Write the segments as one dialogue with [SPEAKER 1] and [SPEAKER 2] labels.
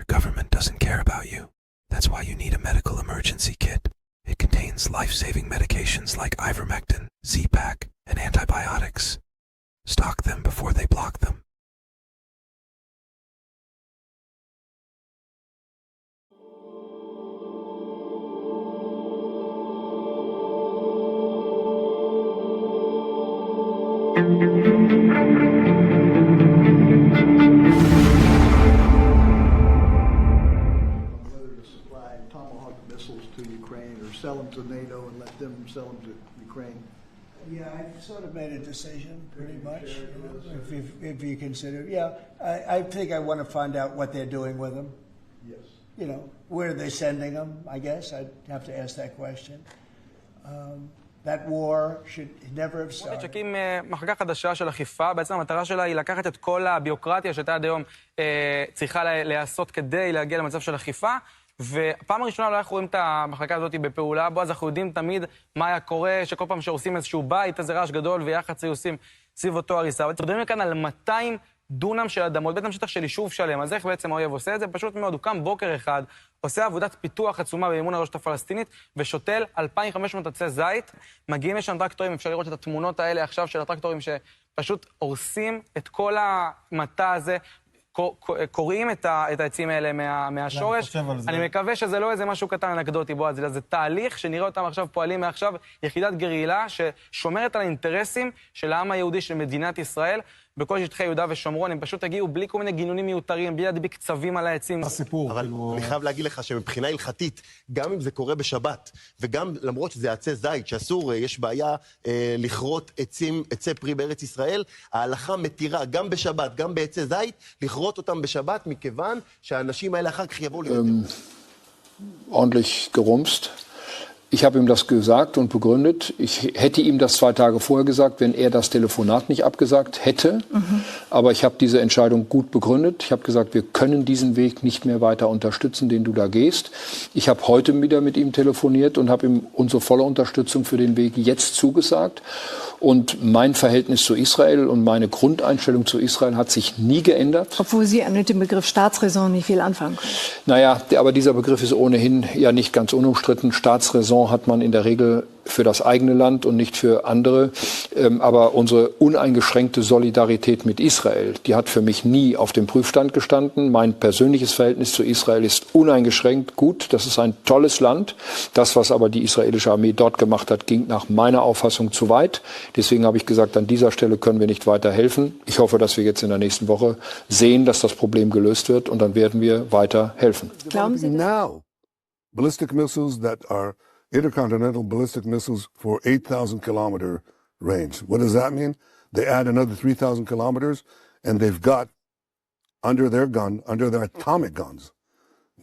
[SPEAKER 1] government doesn't care about you. That's why you need a medical emergency kit. It contains life-saving medications like ivermectin, Z-Pak, and antibiotics. Stock them before they block them.
[SPEAKER 2] Whether to supply Tomahawk missiles to Ukraine or sell them to NATO and let them sell them to Ukraine.
[SPEAKER 3] Yeah, I've sort of made a decision, pretty much. If you consider, I think I want to find out what they're doing with them.
[SPEAKER 2] Yes.
[SPEAKER 3] You know, where are they sending them? I guess I'd have to ask that question. That war should never have started.
[SPEAKER 4] שהקים מחלקה חדשה של אכיפה, בעצם המטרה שלה היא לקחת את כל הביוקרטיה שהייתה עד היום צריכה להיעשות כדי להגיע למצב של אכיפה, ופעם הראשונה לא אנחנו רואים את המחלקה הזאת בפעולה, בו אז אנחנו יודעים תמיד מה היה קורה, שכל פעם שעושים איזשהו בית, איזה רעש גדול, ויחד היו עושים סביב אותו הריסה. מדברים כאן על 200 דונם של אדמות, בעצם שטח של יישוב שלם. אז איך בעצם האויב עושה את זה? פשוט מאוד, הוא קם בוקר אחד, עושה עבודת פיתוח עצומה במימון הרשות הפלסטינית, ושותל 2,500 עצי זית. מגיעים לשם טרקטורים, אפשר לראות את התמונות האלה עכשיו של הטרקטורים שפשוט הורסים את כל המטע הזה, קוראים את העצים האלה מהשורש. אני מקווה שזה לא איזה משהו קטן אנקדוטי, בועז, אלא זה תהליך שנראה אותם עכשיו פועלים מעכשיו, יחידת גרילה ששומרת על האינטרסים של העם היהודי של מדינת ישראל, בכל שטחי יהודה ושומרון. הם פשוט הגיעו בלי כל מיני גינונים מיותרים, בלי להדביק צווים על העצים.
[SPEAKER 5] אבל אני חייב להגיד לך שמבחינה הלכתית, גם אם זה קורה בשבת, וגם למרות שזה עצי זית, שאסור, יש בעיה לכרות עצי פרי בארץ ישראל, ההלכה מתירה גם בשבת, גם בעצי זית, לכרות אותם בשבת, מכיוון שהאנשים האלה אחר כך יבואו להיות.
[SPEAKER 6] Ordentlich gerumst. Ich habe ihm das gesagt und begründet. Ich hätte ihm das 2 Tage vorher gesagt, wenn er das Telefonat nicht abgesagt hätte. Aber ich habe diese Entscheidung gut begründet. Ich habe gesagt, wir können diesen Weg nicht mehr weiter unterstützen, den du da gehst. Ich habe heute wieder mit ihm telefoniert und habe ihm unsere volle Unterstützung für den Weg jetzt zugesagt. Und mein Verhältnis zu Israel und meine Grundeinstellung zu Israel hat sich nie geändert.
[SPEAKER 7] Obwohl Sie mit dem Begriff Staatsräson nicht viel anfangen können.
[SPEAKER 6] Naja, aber dieser Begriff ist ohnehin ja nicht ganz unumstritten. Staatsräson hat man in der Regel für das eigene Land und nicht für andere. Aber unsere uneingeschränkte Solidarität mit Israel, die hat für mich nie auf dem Prüfstand gestanden. Mein persönliches Verhältnis zu Israel ist uneingeschränkt gut. Das ist ein tolles Land. Das, was aber die israelische Armee dort gemacht hat, ging nach meiner Auffassung zu weit. Deswegen habe ich gesagt, an dieser Stelle können wir nicht weiter helfen. Ich hoffe, dass wir jetzt in der nächsten Woche sehen, dass das Problem gelöst wird, und dann werden wir weiter helfen.
[SPEAKER 7] Glauben Sie das?
[SPEAKER 8] Now, ballistic missiles that are intercontinental ballistic missiles for 8,000 kilometer range. What does that mean? They add another 3,000 kilometers, and they've got under their atomic guns,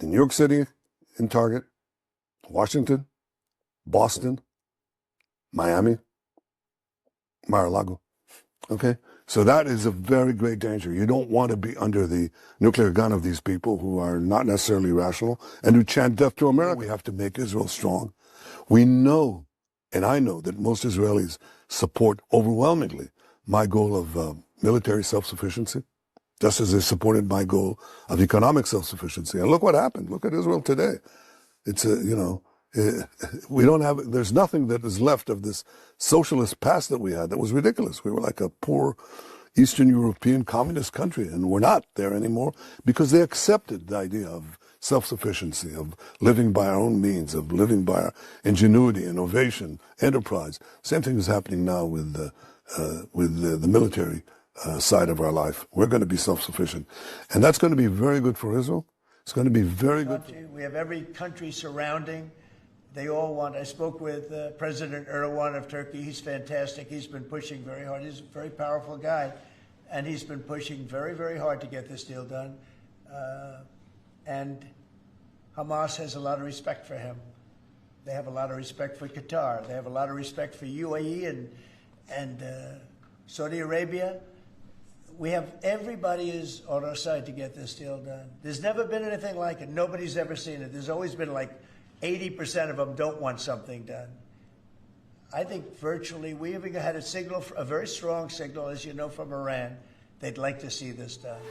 [SPEAKER 8] in New York City, in Target, Washington, Boston, Miami, Mar-a-Lago. Okay? So that is a very great danger. You don't want to be under the nuclear gun of these people who are not necessarily rational and who chant death to America. We have to make Israel strong. We know, and I know, that most Israelis support overwhelmingly my goal of military self-sufficiency, just as they supported my goal of economic self-sufficiency. And look what happened. Look at Israel today. It's we don't have, there's nothing that is left of this socialist past that we had that was ridiculous. We were like a poor Eastern European communist country, and we're not there anymore because they accepted the idea of self-sufficiency, of living by our own means, of living by our ingenuity, innovation, enterprise. Same thing is happening now with the military side of our life. We're going to be self-sufficient. And that's going to be very good for Israel. It's going to be very good.
[SPEAKER 3] We have every country surrounding. They all want. I spoke with President Erdogan of Turkey. He's fantastic. He's been pushing very hard. He's a very powerful guy. And he's been pushing very, very hard to get this deal done. And Hamas has a lot of respect for him. They have a lot of respect for Qatar. They have a lot of respect for UAE and Saudi Arabia. We have, everybody is on our side to get this deal done. There's never been anything like it. Nobody's ever seen it. There's always been like 80% of them don't want something done. I think virtually, we even had a signal, a very strong signal, as you know, from Iran. They'd like to see this done.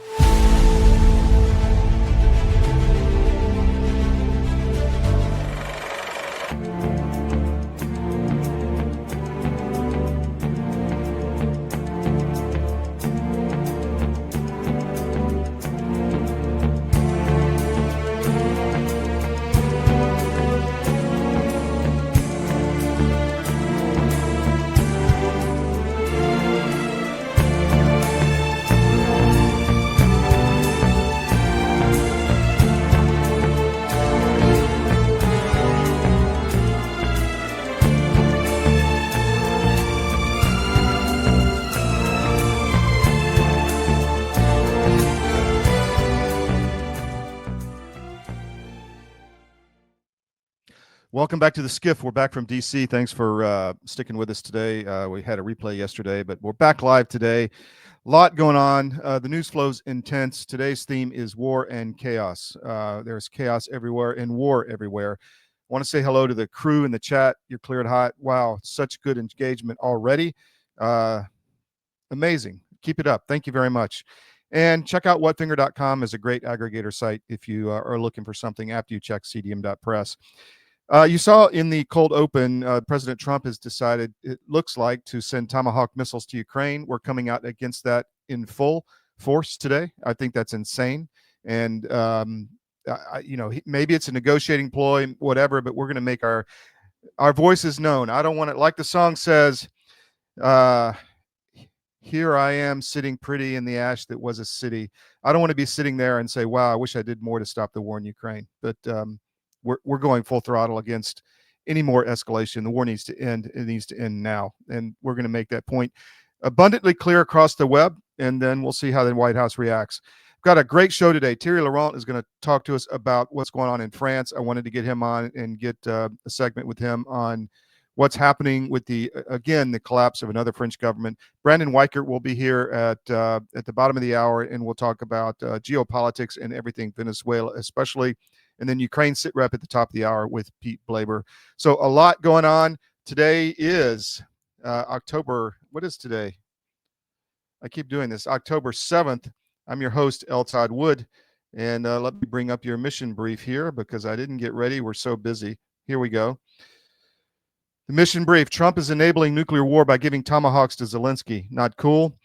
[SPEAKER 9] Welcome back to the SCIF. We're back from D.C. Thanks for sticking with us today. We had a replay yesterday, but we're back live today. A lot going on. The news flow's intense. Today's theme is war and chaos. There's chaos everywhere and war everywhere. I want to say hello to the crew in the chat. You're cleared hot. Wow, such good engagement already. Amazing. Keep it up. Thank you very much. And check out whatfinger.com is a great aggregator site if you are looking for something after you check cdm.press. You saw in the cold open, President Trump has decided, it looks like, to send Tomahawk missiles to Ukraine. We're coming out against that in full force today. I think that's insane. And, maybe it's a negotiating ploy, whatever, but we're going to make our voices known. I don't want it, like the song says, here I am sitting pretty in the ash that was a city. I don't want to be sitting there and say, wow, I wish I did more to stop the war in Ukraine. But we're going full throttle against any more escalation. The war needs to end. It needs to end now. And we're going to make that point abundantly clear across the web, and then we'll see how the White House reacts. Got a great show today. Thierry Laurent is going to talk to us about what's going on in France. I wanted to get him on and get a segment with him on what's happening with the collapse of another French government. Brandon Weichert will be here at the bottom of the hour, and we'll talk about geopolitics and everything Venezuela, especially. And then Ukraine Sitrep at the top of the hour with Pete Blaber. So a lot going on. Today is October. What is today? I keep doing this. October 7th. I'm your host, Todd Wood. And let me bring up your mission brief here because I didn't get ready. We're so busy. Here we go. The mission brief. Trump is enabling nuclear war by giving Tomahawks to Zelenskiy. Not cool.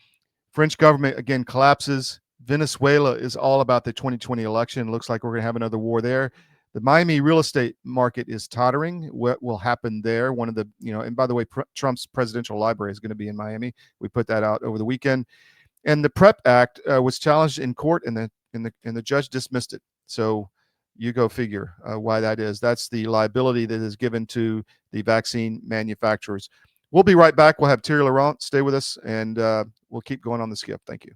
[SPEAKER 9] French government again collapses. Venezuela is all about the 2020 election. It looks like we're going to have another war there. The Miami real estate market is tottering. What will happen there? One of the, and by the way, Trump's presidential library is going to be in Miami. We put that out over the weekend. And the PrEP Act was challenged in court, and the judge dismissed it. So you go figure why that is. That's the liability that is given to the vaccine manufacturers. We'll be right back. We'll have Thierry Laurent. Stay with us, and we'll keep going on the SCIF. Thank you.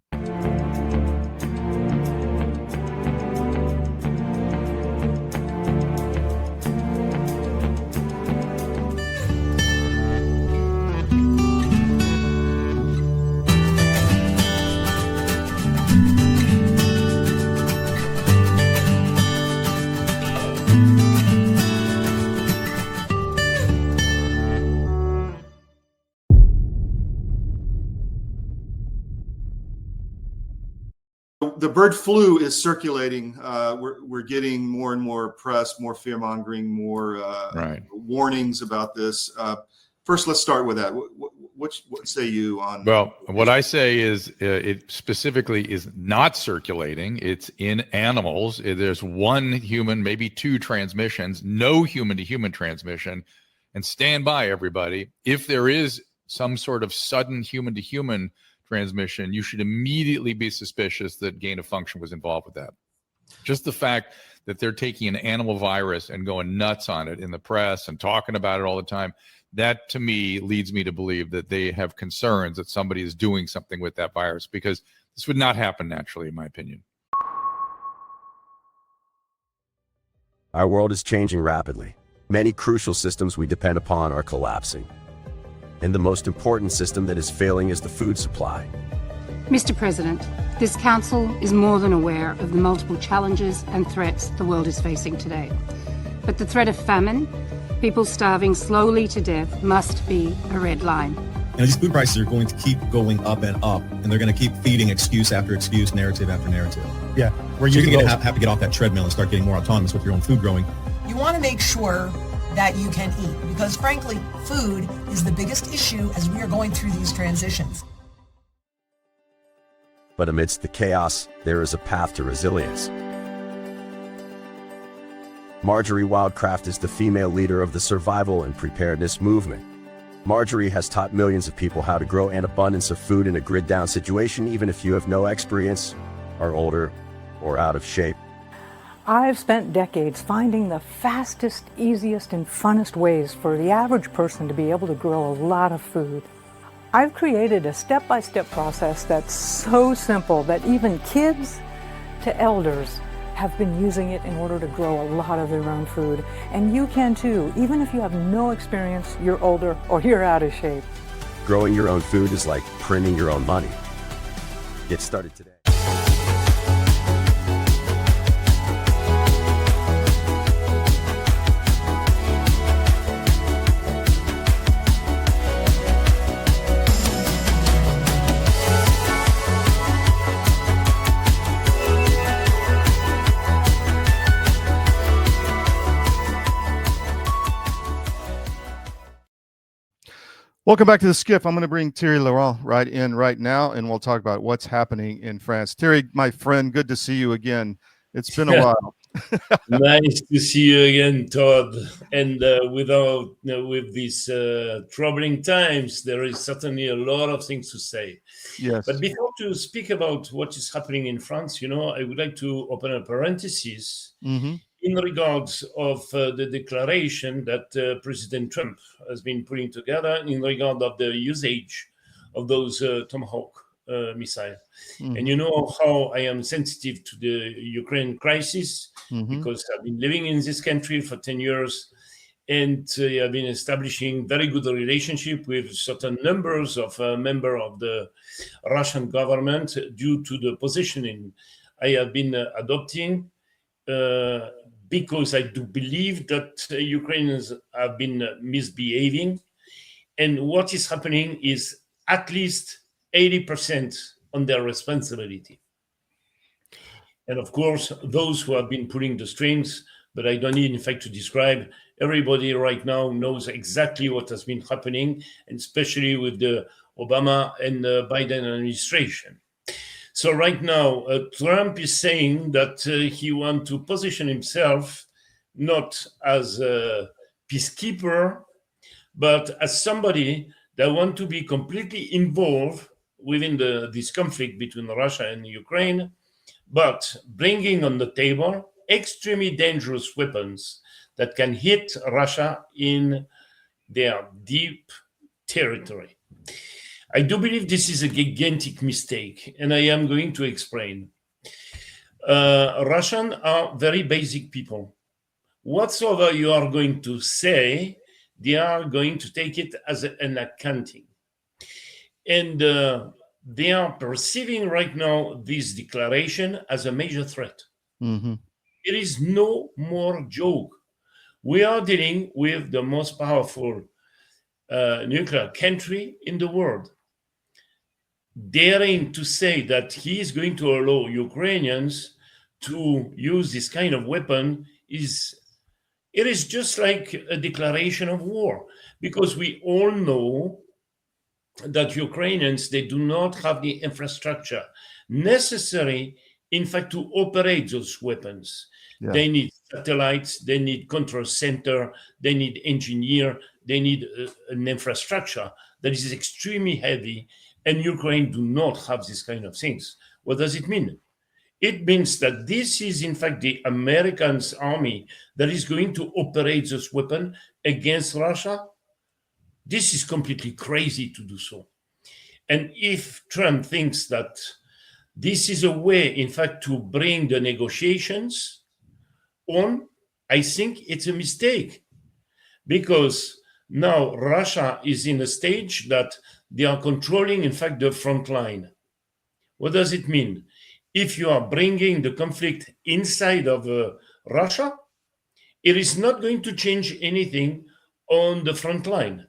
[SPEAKER 9] The bird flu is circulating. We're getting more and more press, more fear mongering, more warnings about this. First, let's start with that. What say you on?
[SPEAKER 10] Well, what I say is it specifically is not circulating. It's in animals. There's one human, maybe two transmissions, no human-to-human transmission. And stand by, everybody. If there is some sort of sudden human-to-human transmission, you should immediately be suspicious that gain of function was involved with that. Just the fact that they're taking an animal virus and going nuts on it in the press and talking about it all the time, that to me leads me to believe that they have concerns that somebody is doing something with that virus, because this would not happen naturally, in my opinion.
[SPEAKER 11] Our world is changing rapidly. Many crucial systems we depend upon are collapsing. And the most important system that is failing is the food supply.
[SPEAKER 12] Mr. President, this Council is more than aware of the multiple challenges and threats the world is facing today. But the threat of famine, people starving slowly to death, must be a red line.
[SPEAKER 13] These food prices are going to keep going up and up, and they're going to keep feeding excuse after excuse, narrative after narrative. Yeah, so you're going to have to get off that treadmill and start getting more autonomous with your own food growing.
[SPEAKER 14] You want to make sure that you can eat, because frankly, food is the biggest issue as we are going through these transitions.
[SPEAKER 11] But amidst the chaos, there is a path to resilience. Marjorie Wildcraft is the female leader of the survival and preparedness movement. Marjorie has taught millions of people how to grow an abundance of food in a grid-down situation, even if you have no experience, are older, or out of shape.
[SPEAKER 15] I've spent decades finding the fastest, easiest, and funnest ways for the average person to be able to grow a lot of food. I've created a step-by-step process that's so simple that even kids to elders have been using it in order to grow a lot of their own food. And you can too. Even if you have no experience, you're older, or you're out of shape.
[SPEAKER 11] Growing your own food is like printing your own money. Get started today.
[SPEAKER 9] Welcome back to the SCIF. I'm going to bring Thierry Laurent right in right now, and we'll talk about what's happening in France. Thierry, my friend, good to see you again. It's been a while.
[SPEAKER 16] Nice to see you again, Todd. And with these troubling times, there is certainly a lot of things to say.
[SPEAKER 9] Yes.
[SPEAKER 16] But before to speak about what is happening in France, I would like to open a parenthesis in regards of the declaration that President Trump has been putting together in regard of the usage of those Tomahawk missile. And you know how I am sensitive to the Ukraine crisis because I've been living in this country for 10 years and I've been establishing very good relationship with certain numbers of members of the Russian government due to the positioning I have been adopting because I do believe that Ukrainians have been misbehaving. And what is happening is at least 80% on their responsibility. And of course, those who have been pulling the strings, but I don't need, in fact, to describe, everybody right now knows exactly what has been happening, and especially with the Obama and the Biden administration. So right now, Trump is saying that he wants to position himself not as a peacekeeper, but as somebody that wants to be completely involved within this conflict between Russia and Ukraine, but bringing on the table extremely dangerous weapons that can hit Russia in their deep territory. I do believe this is a gigantic mistake, and I am going to explain. Russians are very basic people. Whatsoever you are going to say, they are going to take it as an accounting. And they are perceiving right now this declaration as a major threat. It is no more joke. We are dealing with the most powerful nuclear country in the world. Daring to say that he is going to allow Ukrainians to use this kind of weapon is just like a declaration of war, because we all know that Ukrainians, they do not have the infrastructure necessary, in fact, to operate those weapons. Yeah. They need satellites, they need control center, they need engineer, they need an infrastructure that is extremely heavy, and Ukraine do not have this kind of things. What does it mean? It means that this is, in fact, the American army that is going to operate this weapon against Russia. This is completely crazy to do so. And if Trump thinks that this is a way, in fact, to bring the negotiations on, I think it's a mistake. Because now Russia is in a stage that they are controlling, in fact, the front line. What does it mean? If you are bringing the conflict inside of Russia, it is not going to change anything on the front line.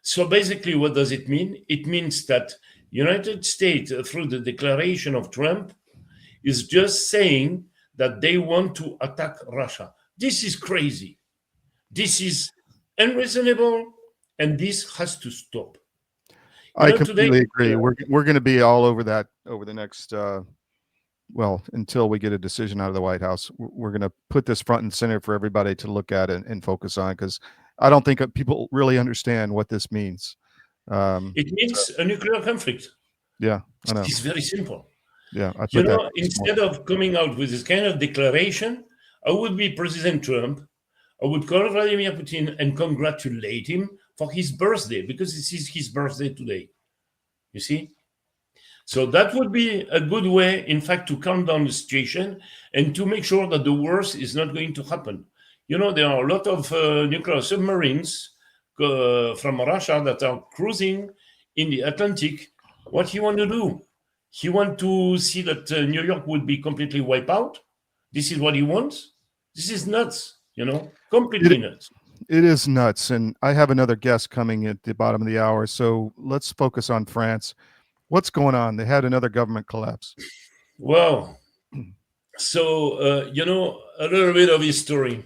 [SPEAKER 16] So basically, what does it mean? It means that United States, through the declaration of Trump, is just saying that they want to attack Russia. This is crazy. This is unreasonable, and this has to stop.
[SPEAKER 9] I completely agree. We're going to be all over that over the next, until we get a decision out of the White House. We're going to put this front and center for everybody to look at and focus on, because I don't think people really understand what this means.
[SPEAKER 16] It means a nuclear conflict.
[SPEAKER 9] Yeah, I know.
[SPEAKER 16] It's very simple.
[SPEAKER 9] Yeah,
[SPEAKER 16] instead of coming out with this kind of declaration, I would be President Trump. I would call Vladimir Putin and congratulate him for his birthday, because this is his birthday today. You see? So that would be a good way, in fact, to calm down the situation and to make sure that the worst is not going to happen. You know, there are a lot of nuclear submarines from Russia that are cruising in the Atlantic. What he want to do? He want to see that New York would be completely wiped out. This is what he wants. This is nuts, you know, completely nuts.
[SPEAKER 9] It is nuts. And I have another guest coming at the bottom of the hour. So let's focus on France. What's going on? They had another government collapse.
[SPEAKER 16] Well, so, you know, a little bit of history.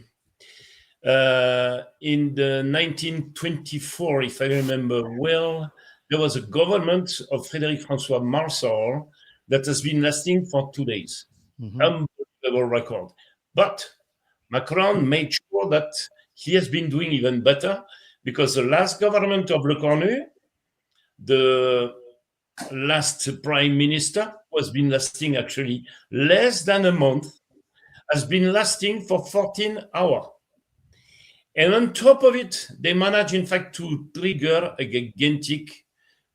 [SPEAKER 16] In the 1924, if I remember well, there was a government of Frédéric-François Marceau that has been lasting for 2 days. Unbelievable record. But Macron made sure that he has been doing even better, because the last government of Le Cornu, the last prime minister, who has been lasting actually less than a month, has been lasting for 14 hours. And on top of it, they managed, in fact, to trigger a gigantic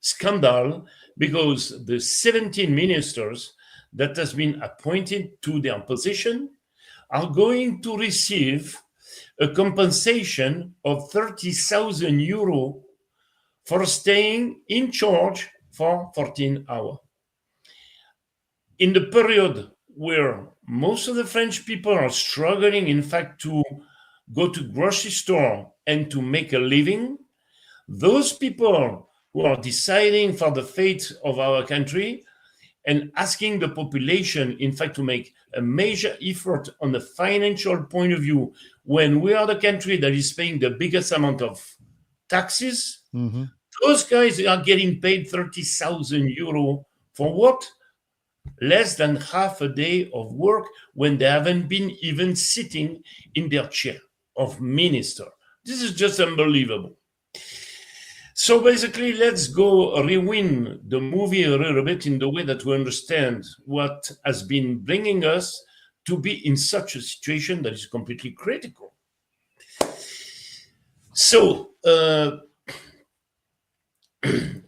[SPEAKER 16] scandal, because the 17 ministers that has been appointed to their position are going to receive a compensation of 30,000 euro for staying in charge for 14 hours. In the period where most of the French people are struggling, in fact, to go to grocery store and to make a living, those people who are deciding for the fate of our country and asking the population, in fact, to make a major effort on the financial point of view, when we are the country that is paying the biggest amount of taxes, those guys are getting paid 30,000 euro for what? Less than half a day of work, when they haven't been even sitting in their chair of minister. This is just unbelievable. So basically, let's go rewind the movie a little bit in the way that we understand what has been bringing us to be in such a situation that is completely critical. So,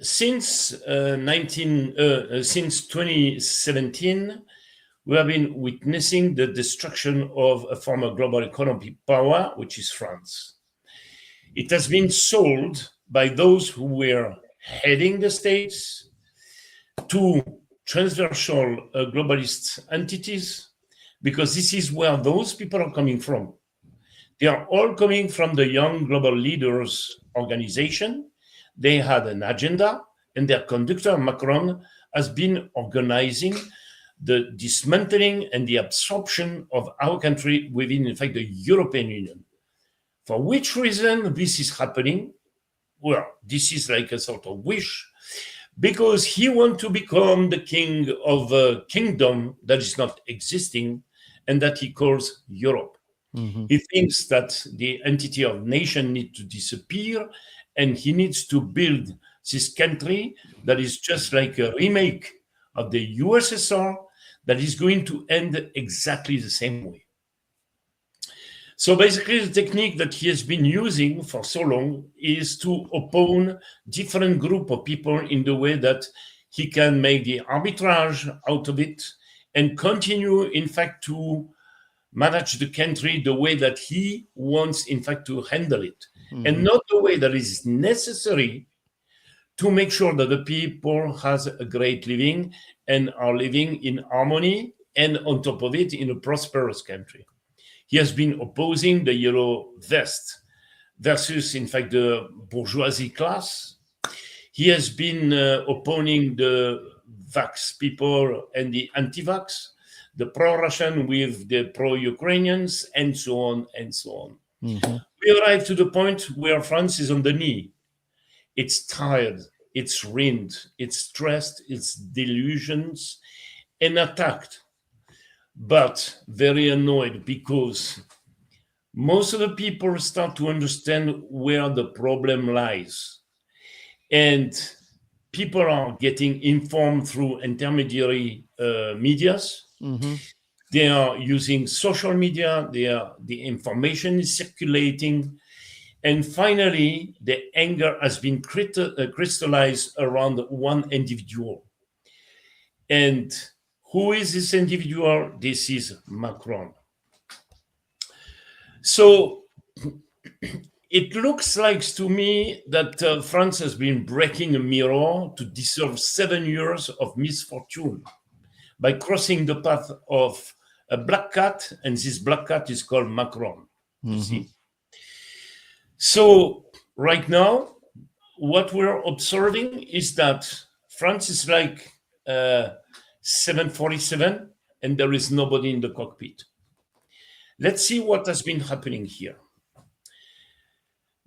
[SPEAKER 16] since 2017, we have been witnessing the destruction of a former global economic power, which is France. It has been sold by those who were heading the states to transversal globalist entities, because this is where those people are coming from. They are all coming from the Young Global Leaders organization. They had an agenda, and their conductor, Macron, has been organizing the dismantling and the absorption of our country within, in fact, the European Union. For which reason this is happening? Well, this is like a sort of wish, because he wants to become the king of a kingdom that is not existing and that he calls Europe. He thinks that the entity of nation needs to disappear, and he needs to build this country that is just like a remake of the USSR that is going to end exactly the same way. So basically, the technique that he has been using for so long is to oppose different group of people in the way that he can make the arbitrage out of it and continue, in fact, to manage the country the way that he wants, in fact, to handle it, and not the way that is necessary to make sure that the people has a great living and are living in harmony, and on top of it, in a prosperous country. He has been opposing the yellow vest versus, in fact, the bourgeoisie class. He has been opposing the vax people and the anti-vax, the pro-Russian with the pro-Ukrainians, and so on and so on. We arrive to the point where France is on the knee. It's tired, it's ruined, it's stressed, it's delusions, and attacked, but very annoyed, because most of the people start to understand where the problem lies. And people are getting informed through intermediary medias. They are using social media, the information is circulating. And finally, the anger has been crystallized around one individual. And who is this individual? This is Macron. So it looks like to me that France has been breaking a mirror to deserve 7 years of misfortune by crossing the path of a black cat, and this black cat is called Macron. You see? So right now, what we're observing is that France is like 747, and there is nobody in the cockpit. Let's see what has been happening here.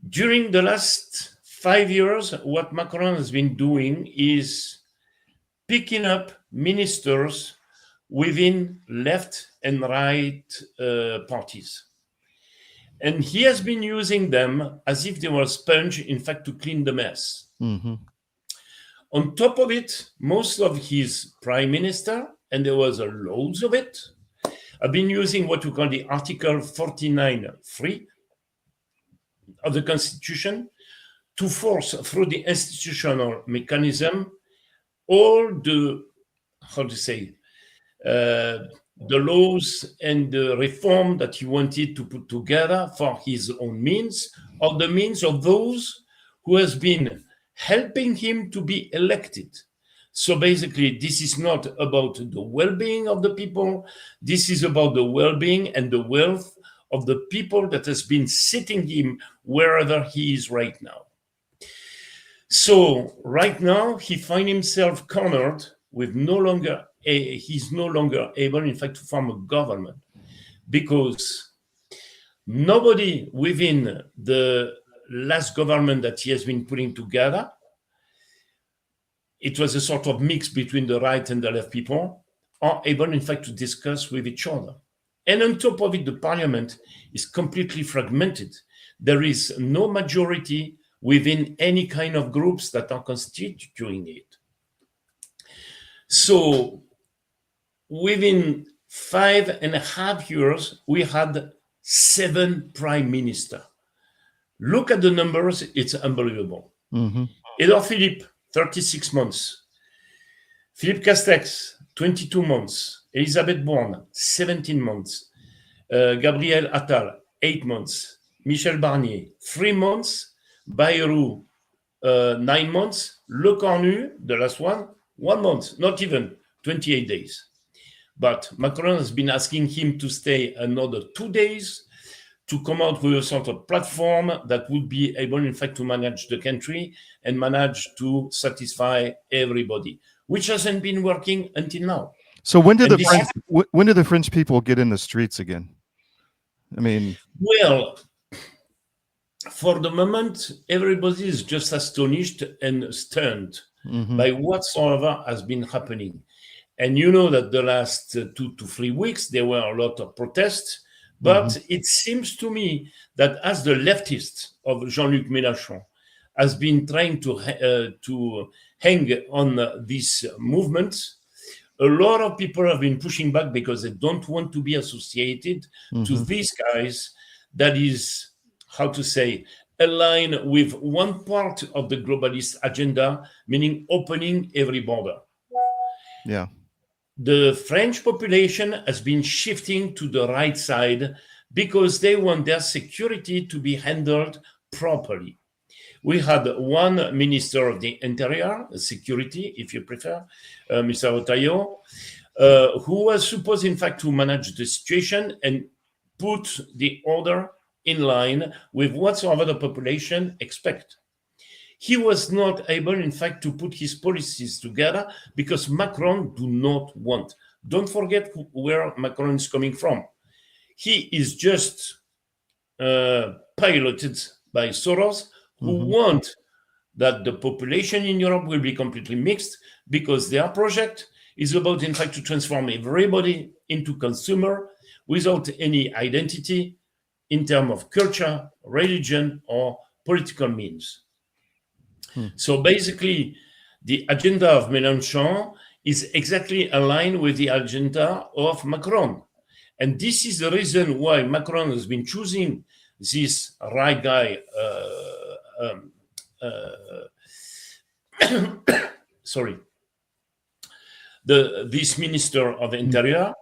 [SPEAKER 16] During the last 5 years, what Macron has been doing is picking up ministers within left and right parties. And he has been using them as if they were a sponge, in fact, to clean the mess. On top of it, most of his prime minister, and there was loads of it, have been using what we call the Article 49(3) of the Constitution to force through the institutional mechanism all the, the laws and the reform that he wanted to put together for his own means, or the means of those who has been helping him to be elected. So basically, this is not about the well-being of the people. This is about the well-being and the wealth of the people that has been sitting him wherever he is right now. So right now, he finds himself cornered with he's no longer able, in fact, to form a government, because nobody within the last government that he has been putting together, it was a sort of mix between the right and the left people, are able, in fact, to discuss with each other. And on top of it, the parliament is completely fragmented. There is no majority within any kind of groups that are constituting it. So within 5.5 years, we had 7 prime ministers. Look at the numbers, it's unbelievable. Edouard Philippe, 36 months. Philippe Castex, 22 months. Elisabeth Borne, 17 months. Gabriel Attal, 8 months. Michel Barnier, 3 months. Bayrou, 9 months. Le Cornu, the last one, 1 month, not even 28 days. But Macron has been asking him to stay another 2 days to come out with a sort of platform that would be able, in fact, to manage the country and manage to satisfy everybody, which hasn't been working until now.
[SPEAKER 9] So when did the French people get in the streets again? I mean,
[SPEAKER 16] well, for the moment, everybody is just astonished and stunned by whatsoever has been happening. And you know that the last 2 to 3 weeks, there were a lot of protests. But it seems to me that as the leftist of Jean-Luc Mélenchon has been trying to hang on this movement, a lot of people have been pushing back because they don't want to be associated to these guys that is, how to say, aligned with one part of the globalist agenda, meaning opening every border.
[SPEAKER 9] Yeah.
[SPEAKER 16] The French population has been shifting to the right side because they want their security to be handled properly. We had one minister of the interior, security, if you prefer, Mr. Otayo, who was supposed, in fact, to manage the situation and put the order in line with whatsoever the population expect. He was not able, in fact, to put his policies together because Macron do not want. Don't forget where Macron is coming from. He is just piloted by Soros, who want that the population in Europe will be completely mixed because their project is about, in fact, to transform everybody into consumer without any identity in terms of culture, religion, or political means. So basically, the agenda of Mélenchon is exactly aligned with the agenda of Macron. And this is the reason why Macron has been choosing this right guy, this Minister of Interior,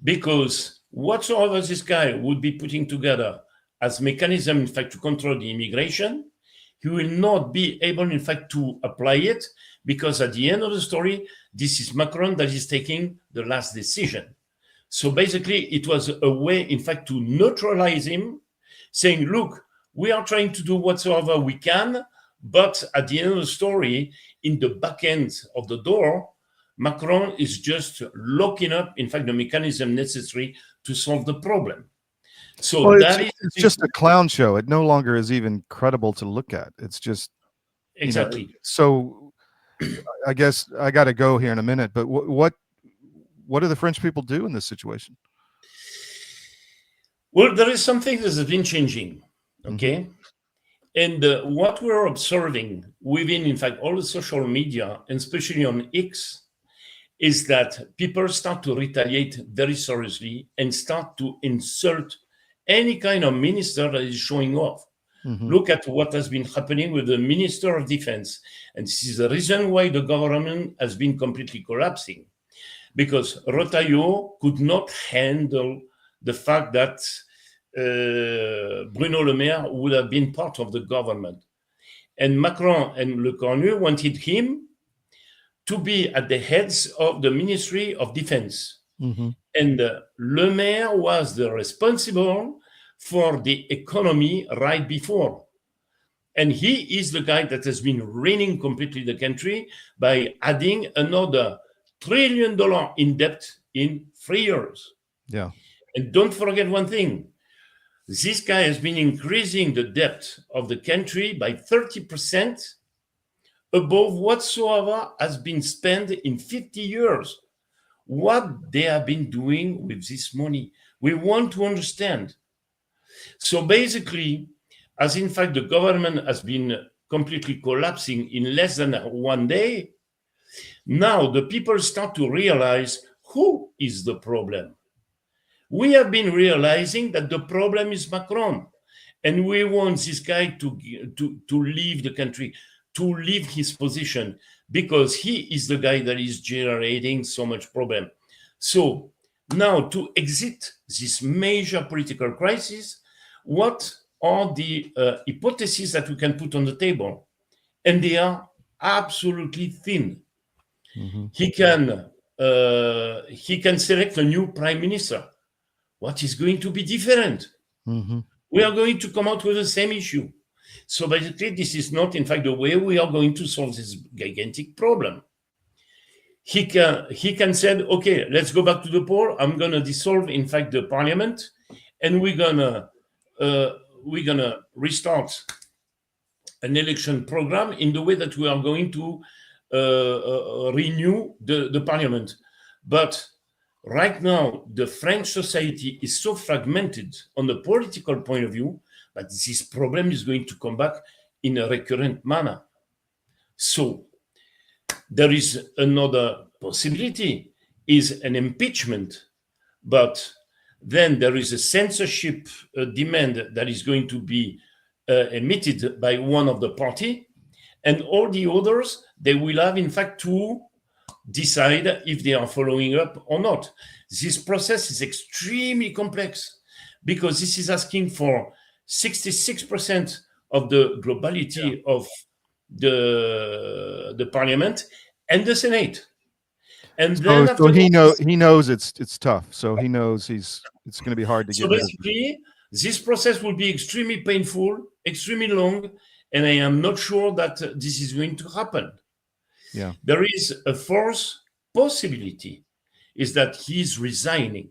[SPEAKER 16] because whatsoever this guy would be putting together as mechanism, in fact, to control the immigration, he will not be able, in fact, to apply it, because at the end of the story, this is Macron that is taking the last decision. So basically, it was a way, in fact, to neutralize him, saying, look, we are trying to do whatsoever we can, but at the end of the story, in the back end of the door, Macron is just locking up, in fact, the mechanism necessary to solve the problem. So
[SPEAKER 9] well,
[SPEAKER 16] it's
[SPEAKER 9] just a clown show. It no longer is even credible to look at. It's just
[SPEAKER 16] exactly.
[SPEAKER 9] You know, so I guess I got to go here in a minute. But what do the French people do in this situation?
[SPEAKER 16] Well, there is something that has been changing. Okay. And what we're observing within, in fact, all the social media, and especially on X, is that people start to retaliate very seriously and start to insult any kind of minister that is showing off. Look at what has been happening with the Minister of Defense. And this is the reason why the government has been completely collapsing. Because Retailleau could not handle the fact that Bruno Le Maire would have been part of the government. And Macron and Le Cornu wanted him to be at the heads of the Ministry of Defense. And Le Maire was the responsible for the economy right before. And he is the guy that has been running completely the country by adding another $1 trillion in debt in 3 years.
[SPEAKER 9] Yeah.
[SPEAKER 16] And don't forget one thing. This guy has been increasing the debt of the country by 30% above whatsoever has been spent in 50 years. What they have been doing with this money, we want to understand. So basically, as in fact the government has been completely collapsing in less than 1 day, now the people start to realize who is the problem. We have been realizing that the problem is Macron, and we want this guy to leave the country, to leave his position, because he is the guy that is generating so much problem. So now, to exit this major political crisis, what are the hypotheses that we can put on the table? And they are absolutely thin. He can select a new prime minister. What is going to be different? We are going to come out with the same issue. So basically, this is not, in fact, the way we are going to solve this gigantic problem. He can say, okay, let's go back to the poll. I'm going to dissolve, in fact, the parliament, and we're gonna restart an election program in the way that we are going to renew the parliament. But right now, the French society is so fragmented on the political point of view that this problem is going to come back in a recurrent manner. So there is another possibility, is an impeachment, but then there is a censorship demand that is going to be emitted by one of the party, and all the others, they will have, in fact, to decide if they are following up or not. This process is extremely complex because this is asking for 66% of the globality of the parliament and the Senate. And then
[SPEAKER 9] so he knows it's tough. So he knows it's going to be hard to get.
[SPEAKER 16] So basically, this process will be extremely painful, extremely long, and I am not sure that this is going to happen.
[SPEAKER 9] Yeah.
[SPEAKER 16] There is a fourth possibility, is that he's resigning.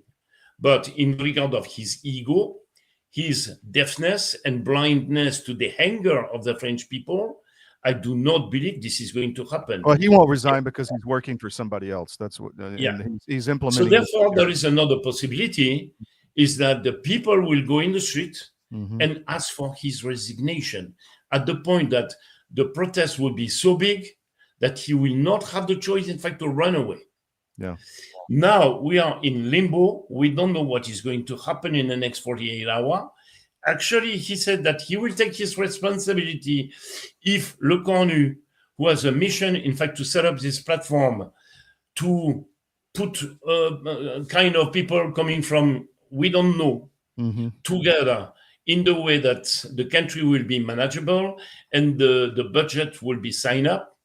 [SPEAKER 16] But in regard of his ego, his deafness and blindness to the anger of the French people, I do not believe this is going to happen.
[SPEAKER 9] Well, he won't resign because he's working for somebody else. That's what.
[SPEAKER 16] Yeah.
[SPEAKER 9] He's implementing.
[SPEAKER 16] So therefore, there is another possibility, is that the people will go in the street and ask for his resignation at the point that the protest will be so big that he will not have the choice, in fact, to run away.
[SPEAKER 9] Yeah.
[SPEAKER 16] Now we are in limbo. We don't know what is going to happen in the next 48 hours. Actually, he said that he will take his responsibility if Le Cornu, who has a mission, in fact, to set up this platform to put kind of people coming from we don't know together in the way that the country will be manageable and the budget will be signed up.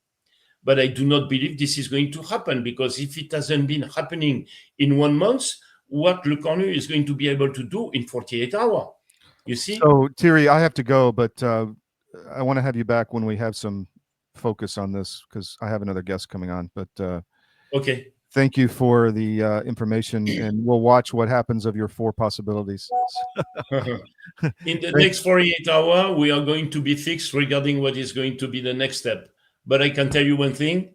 [SPEAKER 16] But I do not believe this is going to happen, because if it hasn't been happening in 1 month, what Le Cornu is going to be able to do in 48 hours? You see?
[SPEAKER 9] So, Thierry, I have to go, but I want to have you back when we have some focus on this, because I have another guest coming on. But
[SPEAKER 16] okay.
[SPEAKER 9] Thank you for the information, and we'll watch what happens of your 4 possibilities.
[SPEAKER 16] In the next 48 hours, we are going to be fixed regarding what is going to be the next step. But I can tell you one thing,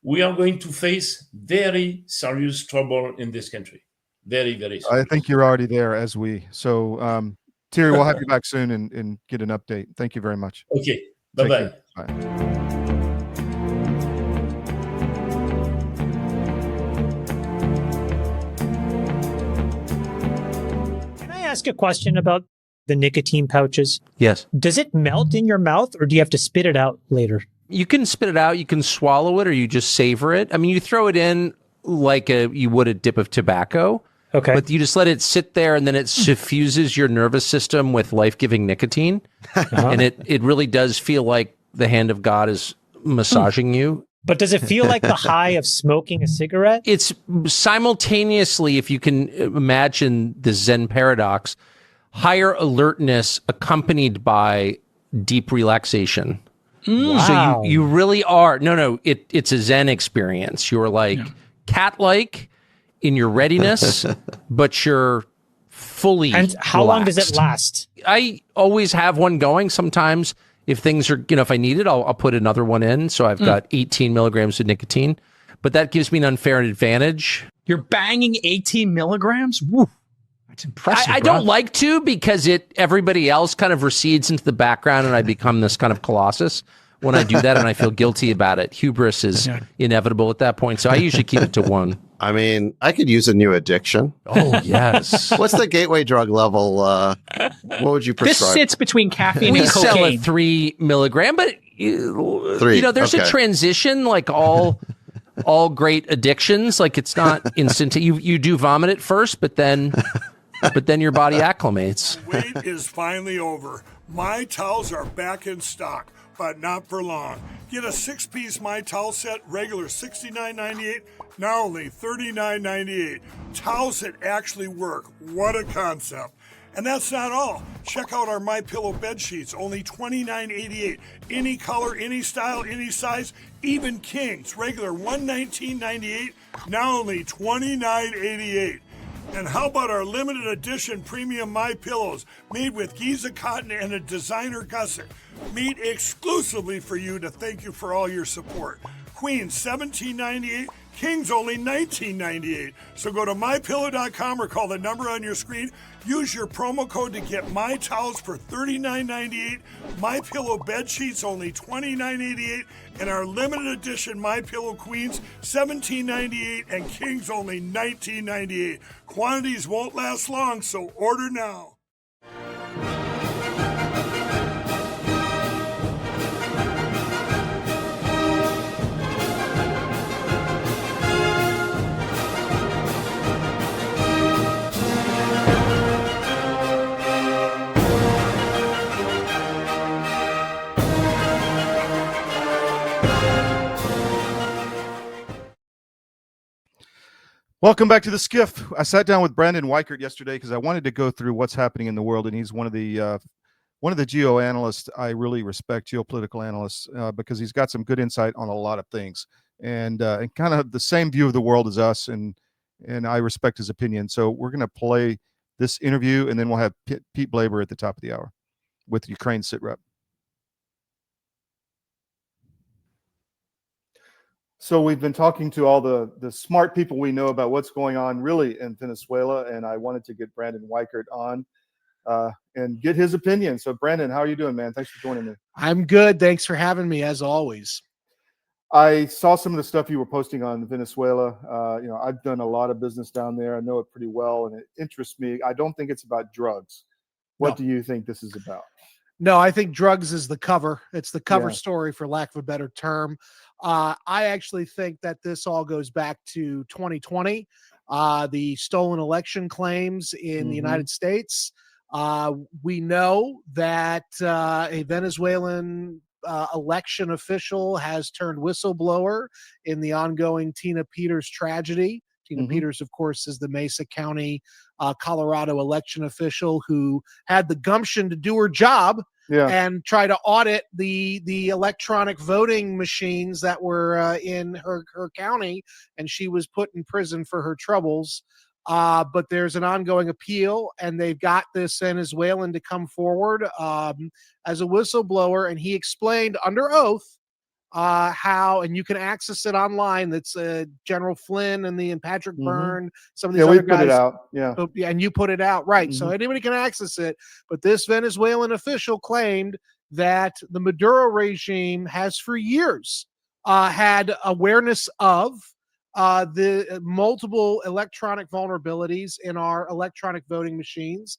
[SPEAKER 16] we are going to face very serious trouble in this country. Very, very serious.
[SPEAKER 9] I think you're already there, as we. So, Thierry, we'll have you back soon and get an update. Thank you very much.
[SPEAKER 16] Okay. Bye-bye.
[SPEAKER 9] Bye.
[SPEAKER 17] Ask a question about the nicotine pouches?
[SPEAKER 18] Yes.
[SPEAKER 17] Does it melt in your mouth, or do you have to spit it out later?
[SPEAKER 18] You can spit it out, you can swallow it, or you just savor it. I mean, you throw it in like you would a dip of tobacco.
[SPEAKER 17] Okay.
[SPEAKER 18] But you just let it sit there, and then it suffuses your nervous system with life-giving nicotine. And it really does feel like the hand of God is massaging you.
[SPEAKER 17] But does it feel like the high of smoking a cigarette?
[SPEAKER 18] It's simultaneously, if you can imagine the Zen paradox, higher alertness accompanied by deep relaxation.
[SPEAKER 17] Wow.
[SPEAKER 18] So you really are, it's a Zen experience. You're like cat-like in your readiness, but you're fully
[SPEAKER 17] And how long does it last?
[SPEAKER 18] I always have one going. Sometimes if things are, if I need it, I'll put another one in. So I've got 18 milligrams of nicotine, but that gives me an unfair advantage.
[SPEAKER 19] You're banging 18 milligrams? Woo. That's impressive.
[SPEAKER 18] I don't like to, because everybody else kind of recedes into the background, and I become this kind of colossus when I do that, and I feel guilty about it. Hubris is inevitable at that point. So I usually keep it to 1.
[SPEAKER 5] I mean, I could use a new addiction.
[SPEAKER 18] Oh, yes.
[SPEAKER 5] What's the gateway drug level? What would you prescribe?
[SPEAKER 19] This sits between caffeine
[SPEAKER 18] We
[SPEAKER 19] and cocaine.
[SPEAKER 18] sell a 3 milligram, but there's a transition, like all great addictions. Like, it's not instant. You do vomit at first, but then your body acclimates.
[SPEAKER 20] Wait is finally over. My towels are back in stock, but not for long. Get a 6-piece My Towel set, regular $69.98, now only $39.98. Towels that actually work. What a concept. And that's not all. Check out our My Pillow bed sheets, only $29.88. Any color, any style, any size, even kings, regular $119.98, now only $29.88. And how about our limited edition premium My Pillows, made with Giza cotton and a designer gusset, made exclusively for you to thank you for all your support. Queens $17.98, Kings only $19.98. So go to mypillow.com or call the number on your screen. Use your promo code to get My Towels for $39.98, My Pillow bed sheets only $29.88, and our limited edition My Pillow Queens $17.98 and Kings only $19.98. Quantities won't last long, so order now.
[SPEAKER 9] Welcome back to the SCIF. I sat down with Brandon Weichert yesterday because I wanted to go through what's happening in the world, and he's one of the geo analysts I really respect, geopolitical analysts, because he's got some good insight on a lot of things, and kind of the same view of the world as us, and I respect his opinion. So we're going to play this interview, and then we'll have Pete Blaber at the top of the hour with Ukraine Sitrep. So we've been talking to all the smart people we know about what's going on really in Venezuela, and I wanted to get Brandon Weichert on and get his opinion. So Brandon, how are you doing, man? Thanks for joining me.
[SPEAKER 21] I'm good. Thanks for having me, as always.
[SPEAKER 9] I saw some of the stuff you were posting on Venezuela. I've done a lot of business down there. I know it pretty well, and it interests me. I don't think it's about drugs. What do you think this is about?
[SPEAKER 21] No, I think drugs is the cover. It's the cover story, for lack of a better term. I actually think that this all goes back to 2020, the stolen election claims in the United States. We know that a Venezuelan election official has turned whistleblower in the ongoing Tina Peters tragedy. Tina Peters, of course, is the Mesa County, Colorado election official who had the gumption to do her job and try to audit the electronic voting machines that were in her county, and she was put in prison for her troubles. But there's an ongoing appeal, and they've got this Venezuelan to come forward as a whistleblower, and he explained under oath how, and you can access it online. That's General Flynn and Patrick Byrne, some of these other guys.
[SPEAKER 1] Put it out. Yeah.
[SPEAKER 21] And you put it out, right? So anybody can access it. But this Venezuelan official claimed that the Maduro regime has for years had awareness of the multiple electronic vulnerabilities in our electronic voting machines.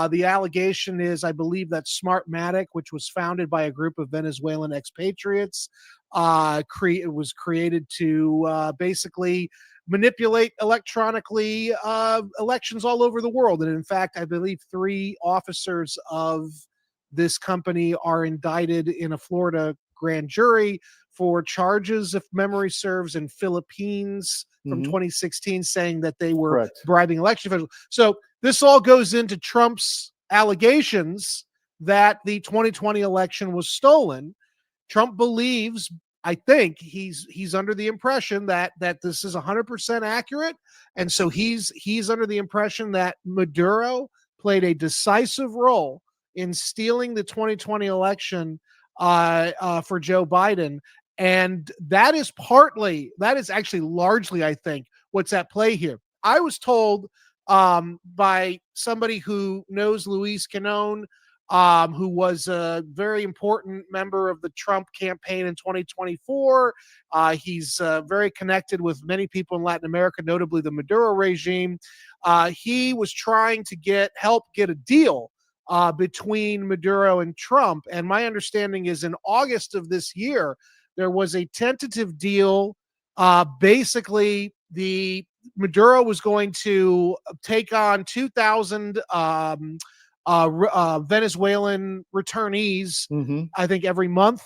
[SPEAKER 21] The allegation is, I believe, that Smartmatic, which was founded by a group of Venezuelan expatriates, was created to basically manipulate electronically elections all over the world. And in fact, I believe 3 officers of this company are indicted in a Florida grand jury for charges, if memory serves, in Philippines from 2016, saying that they were bribing election officials. So this all goes into Trump's allegations that the 2020 election was stolen. Trump believes, I think he's under the impression that this is 100% accurate, and so he's under the impression that Maduro played a decisive role in stealing the 2020 election for Joe Biden. And that is actually largely, I think, what's at play here. I was told by somebody who knows Luis Canón, who was a very important member of the Trump campaign in 2024. He's very connected with many people in Latin America, notably the Maduro regime. He was trying to help get a deal between Maduro and Trump. And my understanding is in August of this year, there was a tentative deal. Basically, the Maduro was going to take on 2,000 Venezuelan returnees, I think every month,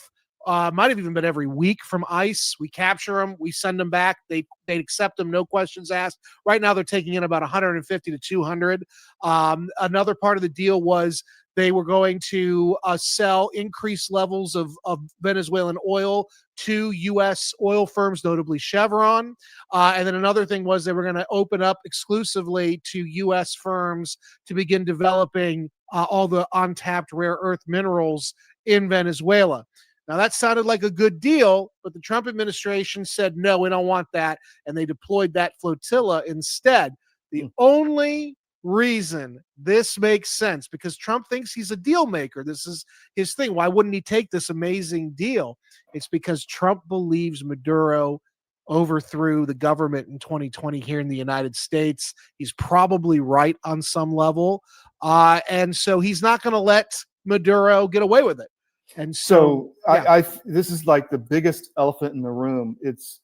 [SPEAKER 21] might have even been every week, from ICE. We capture them, we send them back. They'd accept them, no questions asked. Right now, they're taking in about 150 to 200. Another part of the deal was they were going to sell increased levels of Venezuelan oil to U.S. oil firms, notably Chevron. And then another thing was they were going to open up exclusively to U.S. firms to begin developing all the untapped rare earth minerals in Venezuela. Now, that sounded like a good deal, but the Trump administration said, no, we don't want that, and they deployed that flotilla instead. The only reason this makes sense, because Trump thinks he's a deal maker. This is his thing. Why wouldn't he take this amazing deal? It's because Trump believes Maduro overthrew the government in 2020 here in the United States. He's probably right on some level. And so he's not going to let Maduro get away with it. And so
[SPEAKER 1] I this is like the biggest elephant in the room. It's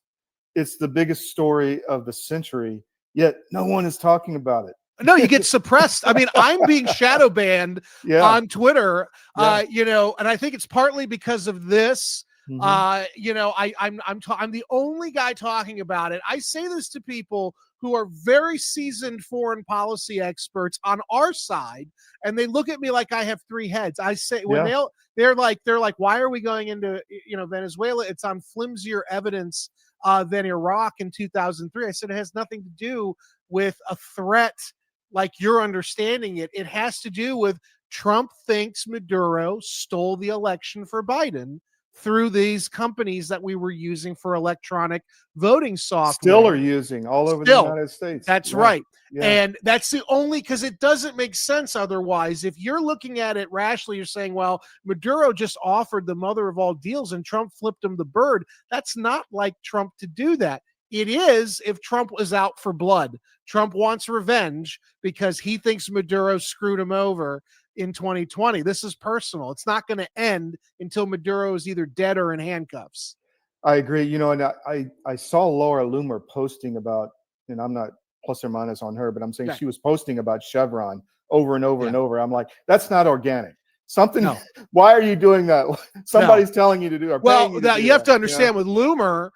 [SPEAKER 1] the biggest story of the century, yet no one is talking about it.
[SPEAKER 21] No, you get suppressed. I mean, I'm being shadow banned on Twitter, and I think it's partly because of this. I'm the only guy talking about it. I say this to people who are very seasoned foreign policy experts on our side, and they look at me like I have 3 heads. I say when they're like, why are we going into Venezuela? It's on flimsier evidence than Iraq in 2003. I said it has nothing to do with a threat like you're understanding it. It has to do with Trump thinks Maduro stole the election for Biden through these companies that we were using for electronic voting software.
[SPEAKER 1] Still are using all over the United States.
[SPEAKER 21] That's right. Yeah. And that's the only, because it doesn't make sense otherwise. If you're looking at it rationally, you're saying, well, Maduro just offered the mother of all deals and Trump flipped him the bird. That's not like Trump to do that. It is if Trump was out for blood. Trump wants revenge because he thinks Maduro screwed him over in 2020. This is personal. It's not going to end until Maduro is either dead or in handcuffs.
[SPEAKER 1] I agree. You know, and I saw Laura Loomer posting about, and I'm not plus or minus on her, but I'm saying
[SPEAKER 21] Okay.
[SPEAKER 1] she was posting about Chevron over and over
[SPEAKER 21] Yeah.
[SPEAKER 1] and over. I'm like, that's not organic. Something.
[SPEAKER 21] No.
[SPEAKER 1] Why are you doing that? Somebody's telling you to do. Or paying you to do
[SPEAKER 21] you have
[SPEAKER 1] that,
[SPEAKER 21] to understand with Loomer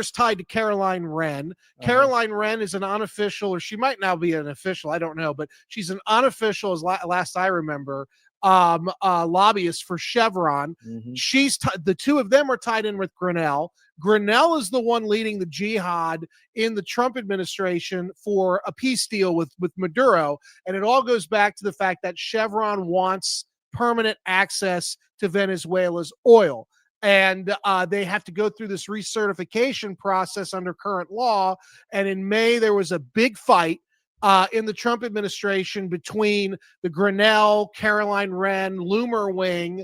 [SPEAKER 21] is tied to Caroline Wren. Caroline Wren is an unofficial, or she might now be an official, I don't know, but she's an unofficial, as last I remember, lobbyist for Chevron. She's the two of them are tied in with Grinnell. Grinnell is the one leading the jihad in the Trump administration for a peace deal with Maduro, and it all goes back to the fact that Chevron wants permanent access to Venezuela's oil. And they have to go through this recertification process under current law. And in May, there was a big fight in the Trump administration between the Grinnell, Caroline Wren, Loomer wing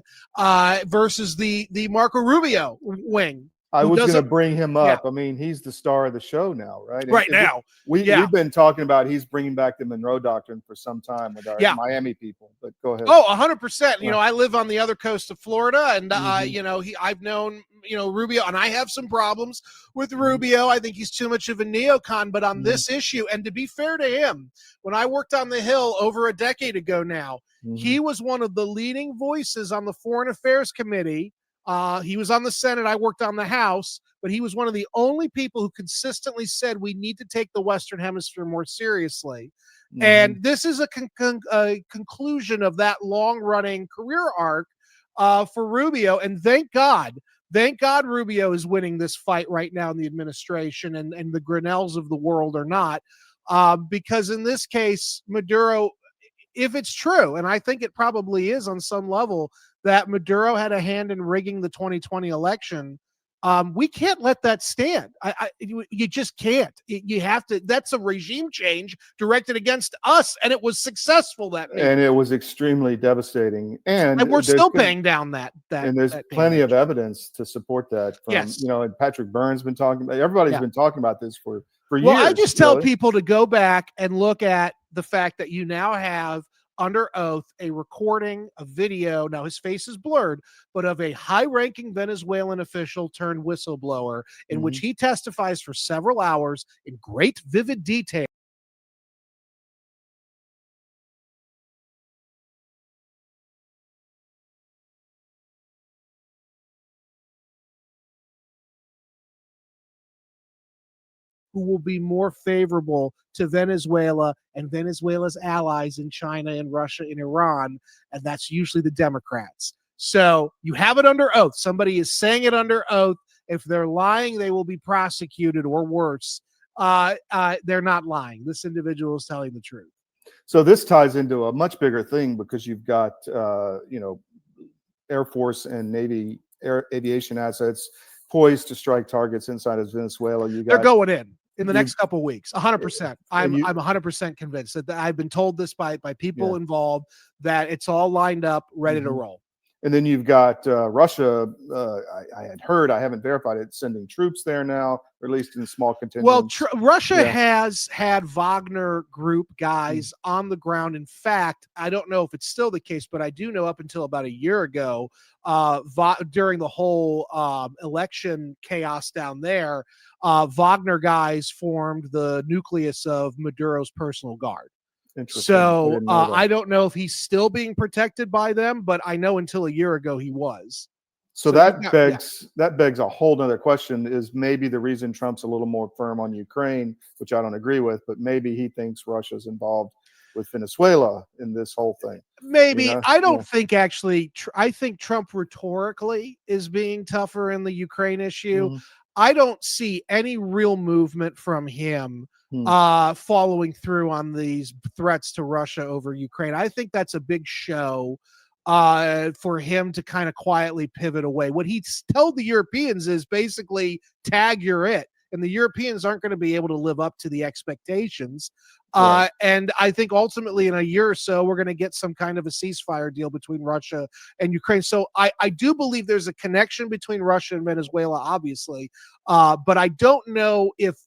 [SPEAKER 21] versus the Marco Rubio wing.
[SPEAKER 1] I was going to bring him up. I mean, he's the star of the show now, right?
[SPEAKER 21] Now.
[SPEAKER 1] We've been talking about he's bringing back the Monroe Doctrine for some time with our Miami people. But go ahead.
[SPEAKER 21] Oh, 100%. You know, I live on the other coast of Florida, and you know, I've known, you know, Rubio, and I have some problems with Rubio. I think he's too much of a neocon. But on this issue, and to be fair to him, when I worked on the Hill over a decade ago now, he was one of the leading voices on the Foreign Affairs Committee. He was on the Senate. I worked on the House, but he was one of the only people who consistently said we need to take the Western Hemisphere more seriously. And this is a conclusion of that long-running career arc for Rubio. And thank God Rubio is winning this fight right now in the administration, and the Grinnells of the world are not. Because in this case, Maduro, if it's true, and I think it probably is on some level, that Maduro had a hand in rigging the 2020 election, we can't let that stand. You just can't. You have to. That's a regime change directed against us, and it was successful.
[SPEAKER 1] And it was extremely devastating. And
[SPEAKER 21] we're still paying down that.
[SPEAKER 1] And there's plenty of evidence to support that. From, you know, and Patrick Byrne's been talking about. Everybody's been talking about this for years.
[SPEAKER 21] Well, I just tell people to go back and look at the fact that you now have under oath a recording, a video. Now his face is blurred, but of a high-ranking Venezuelan official turned whistleblower in which he testifies for several hours in great vivid detail. Who will be more favorable to Venezuela and Venezuela's allies in China and Russia and Iran, and that's usually the Democrats. So you have it under oath. Somebody is saying it under oath. If they're lying, they will be prosecuted, or worse. They're not lying. This individual is telling the truth.
[SPEAKER 1] So this ties into a much bigger thing, because you've got you know, Air Force and Navy aviation assets poised to strike targets inside of Venezuela. They're
[SPEAKER 21] going in the next couple of weeks. 100%. I'm 100% convinced that I've been told this by people involved, that it's all lined up, ready to roll.
[SPEAKER 1] And then you've got Russia. I had heard, I haven't verified it, sending troops there now, or at least in small contingents.
[SPEAKER 21] Well, Russia has had Wagner Group guys on the ground. In fact, I don't know if it's still the case, but I do know up until about a year ago, during the whole election chaos down there, Wagner guys formed the nucleus of Maduro's personal guard. So I don't know if he's still being protected by them, but I know until a year ago he was.
[SPEAKER 1] So that begs a whole nother question: is maybe the reason Trump's a little more firm on Ukraine, which I don't agree with, but maybe he thinks Russia's involved with Venezuela in this whole thing.
[SPEAKER 21] Maybe. You know? I don't think actually. I think Trump rhetorically is being tougher in the Ukraine issue. I don't see any real movement from him following through on these threats to Russia over Ukraine. I think that's a big show for him to kind of quietly pivot away. What he's told the Europeans is basically tag, you're it. And the Europeans aren't going to be able to live up to the expectations. And I think ultimately in a year or so, we're going to get some kind of a ceasefire deal between Russia and Ukraine. So I do believe there's a connection between Russia and Venezuela, obviously. But I don't know if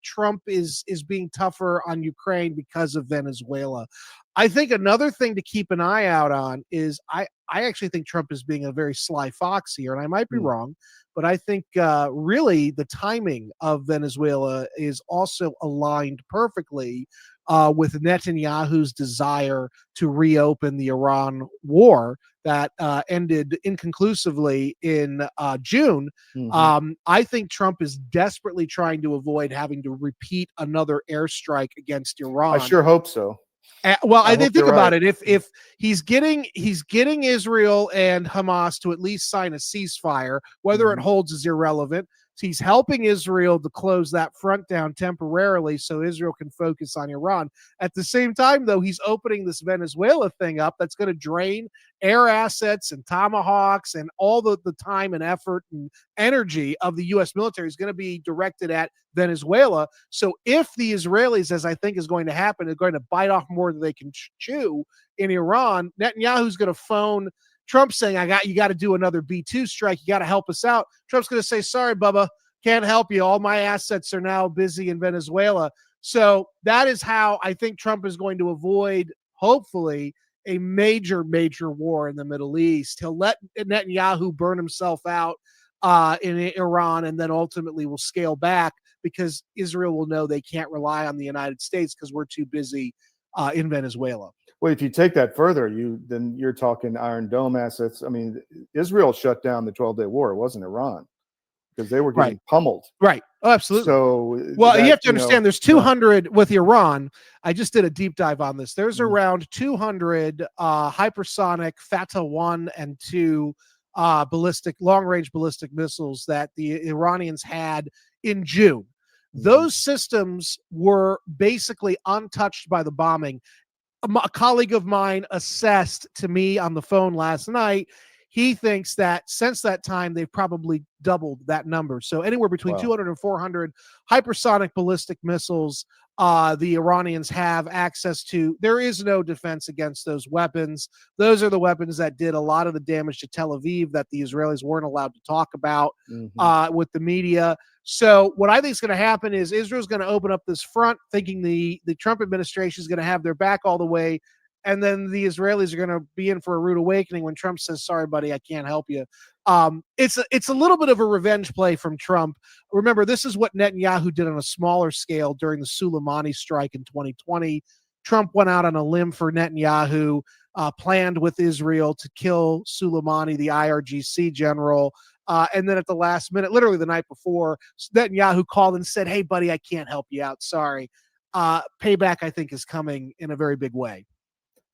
[SPEAKER 21] Trump is being tougher on Ukraine because of Venezuela. I think another thing to keep an eye out on is I actually think Trump is being a very sly fox here, and I might be wrong, but I think really the timing of Venezuela is also aligned perfectly with Netanyahu's desire to reopen the Iran war that ended inconclusively in June. I think Trump is desperately trying to avoid having to repeat another airstrike against Iran.
[SPEAKER 1] I sure hope so.
[SPEAKER 21] Well, I
[SPEAKER 1] hope
[SPEAKER 21] think about
[SPEAKER 1] right.
[SPEAKER 21] it. If he's getting Israel and Hamas to at least sign a ceasefire, whether it holds is irrelevant. He's helping Israel to close that front down temporarily so Israel can focus on Iran. At the same time, though, he's opening this Venezuela thing up that's going to drain air assets and Tomahawks, and all the time and effort and energy of the U.S. military is going to be directed at Venezuela. So if the Israelis, as I think is going to happen, are going to bite off more than they can chew in Iran, Netanyahu's going to phone Trump saying, you got to do another B-2 strike. You got to help us out. Trump's going to say, sorry, Bubba, can't help you. All my assets are now busy in Venezuela. So that is how I think Trump is going to avoid, hopefully, a major, major war in the Middle East. He'll let Netanyahu burn himself out in Iran, and then ultimately will scale back because Israel will know they can't rely on the United States because we're too busy in Venezuela.
[SPEAKER 1] Well, if you take that further, then you're talking Iron Dome assets. I mean, Israel shut down the 12-day war. It wasn't Iran, because they were getting pummeled.
[SPEAKER 21] Right. Oh, absolutely.
[SPEAKER 1] So,
[SPEAKER 21] well, you have to understand there's 200 with Iran. I just did a deep dive on this. There's around 200 hypersonic Fatah 1 and 2 long-range ballistic missiles that the Iranians had in June. Those systems were basically untouched by the bombing. A colleague of mine assessed to me on the phone last night. He thinks that since that time, they've probably doubled that number. So anywhere between 200 and 400 hypersonic ballistic missiles the Iranians have access to. There is no defense against those weapons. Those are the weapons that did a lot of the damage to Tel Aviv that the Israelis weren't allowed to talk about with the media. So what I think is going to happen is Israel's going to open up this front thinking the Trump administration is going to have their back all the way. And then the Israelis are going to be in for a rude awakening when Trump says, sorry, buddy, I can't help you. It's a little bit of a revenge play from Trump. Remember, this is what Netanyahu did on a smaller scale during the Soleimani strike in 2020. Trump went out on a limb for Netanyahu, planned with Israel to kill Soleimani, the IRGC general. And then at the last minute, literally the night before, Netanyahu called and said, hey, buddy, I can't help you out. Sorry. Payback, I think, is coming in a very big way.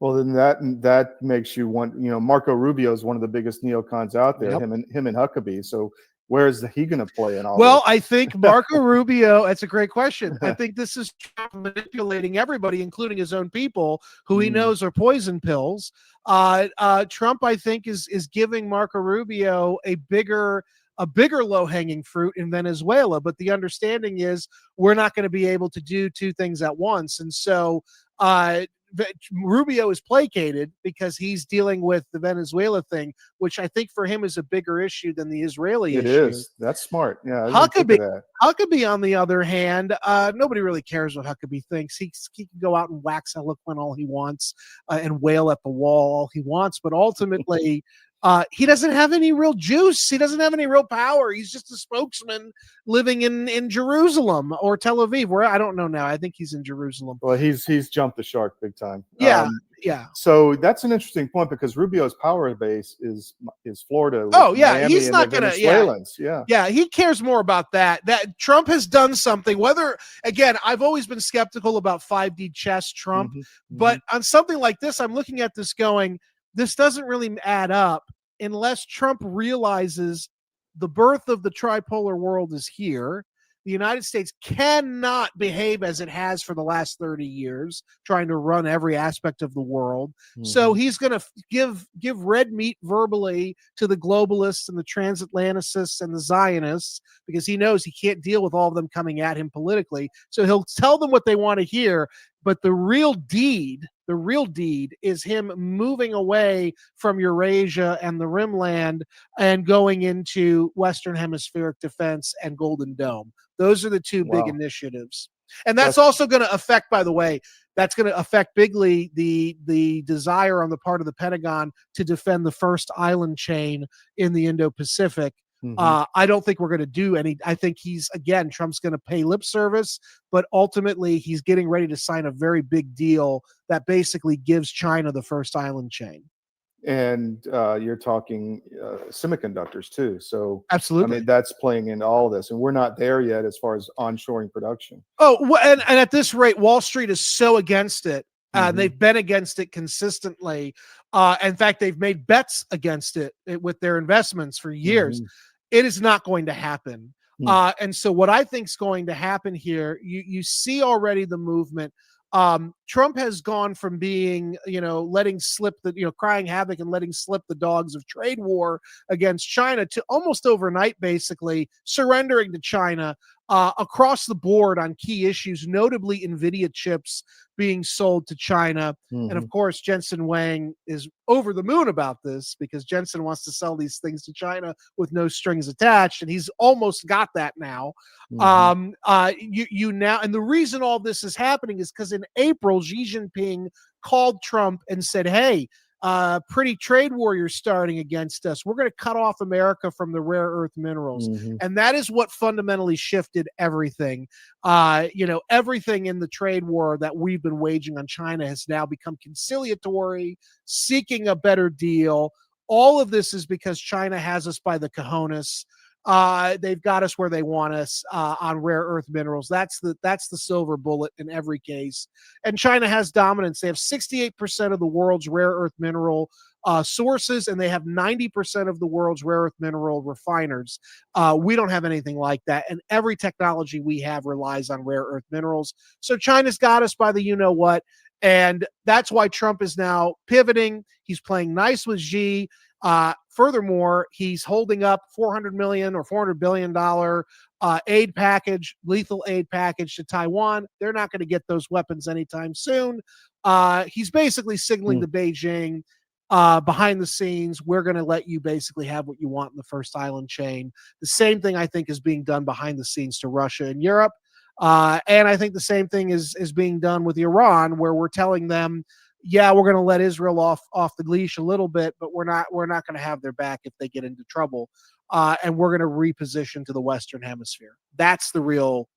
[SPEAKER 1] Well, then that makes you want, Marco Rubio is one of the biggest neocons out there, him and Huckabee. So where is he going to play in all
[SPEAKER 21] Well,
[SPEAKER 1] this?
[SPEAKER 21] I think Marco Rubio, that's a great question. I think this is Trump manipulating everybody, including his own people, who he knows are poison pills. Trump, I think, is giving Marco Rubio a bigger low-hanging fruit in Venezuela. But the understanding is we're not going to be able to do two things at once. And so Rubio is placated because he's dealing with the Venezuela thing, which I think for him is a bigger issue than the Israeli issue.
[SPEAKER 1] It is. That's smart. Yeah.
[SPEAKER 21] Huckabee, on the other hand, nobody really cares what Huckabee thinks. He can go out and wax eloquent all he wants and wail at the wall all he wants, but ultimately he doesn't have any real juice. He doesn't have any real power. He's just a spokesman living in Jerusalem or Tel Aviv, where I don't know now. I think he's in Jerusalem.
[SPEAKER 1] Well, he's jumped the shark big time.
[SPEAKER 21] Yeah.
[SPEAKER 1] So that's an interesting point because Rubio's power base is Florida.
[SPEAKER 21] Miami, he's not going
[SPEAKER 1] to.
[SPEAKER 21] Yeah, he cares more about that. That Trump has done something. Again, I've always been skeptical about 5D chess Trump, but on something like this, I'm looking at this going, this doesn't really add up unless Trump realizes the birth of the tripolar world is here. The United States cannot behave as it has for the last 30 years, trying to run every aspect of the world. So he's going to give red meat verbally to the globalists and the transatlanticists and the Zionists because he knows he can't deal with all of them coming at him politically. So he'll tell them what they want to hear. But the real deed is him moving away from Eurasia and the Rimland and going into Western Hemispheric defense and Golden Dome. Those are the two big initiatives. And that's also going to affect, by the way, That's going to affect bigly the desire on the part of the Pentagon to defend the first island chain in the Indo-Pacific. I don't think we're going to do any. I think Trump's going to pay lip service, but ultimately he's getting ready to sign a very big deal that basically gives China the first island chain.
[SPEAKER 1] And you're talking semiconductors too. So
[SPEAKER 21] absolutely,
[SPEAKER 1] I mean, that's playing into all of this, and we're not there yet as far as onshoring production.
[SPEAKER 21] Oh, and at this rate, Wall Street is so against it. They've been against it consistently. In fact, they've made bets against it with their investments for years. It is not going to happen. And so what I think is going to happen here, you see already the movement. Trump has gone from being, letting slip crying havoc and letting slip the dogs of trade war against China to almost overnight, basically surrendering to China across the board on key issues, notably NVIDIA chips being sold to China. And of course, Jensen Huang is over the moon about this because Jensen wants to sell these things to China with no strings attached. And he's almost got that now. You now, and the reason all this is happening is because in April, Xi Jinping called Trump and said, hey, pretty trade war you're starting against us. We're going to cut off America from the rare earth minerals. And that is what fundamentally shifted everything. Everything in the trade war that we've been waging on China has now become conciliatory, seeking a better deal. All of this is because China has us by the cojones. They've got us where they want us on rare earth minerals. That's the silver bullet in every case. And China has dominance. They have 68% of the world's rare earth mineral sources, and they have 90% of the world's rare earth mineral refiners. We don't have anything like that, and every technology we have relies on rare earth minerals. So China's got us by the you-know-what, and that's why Trump is now pivoting. He's playing nice with Xi. Furthermore, he's holding up $400 million or $400 billion aid package, lethal aid package to Taiwan. They're not going to get those weapons anytime soon. He's basically signaling to Beijing behind the scenes, we're going to let you basically have what you want in the first island chain. The same thing I think is being done behind the scenes to Russia and Europe. And I think the same thing is being done with Iran, where we're telling them, yeah, we're going to let Israel off the leash a little bit, but we're not going to have their back if they get into trouble. And we're going to reposition to the Western Hemisphere. That's the real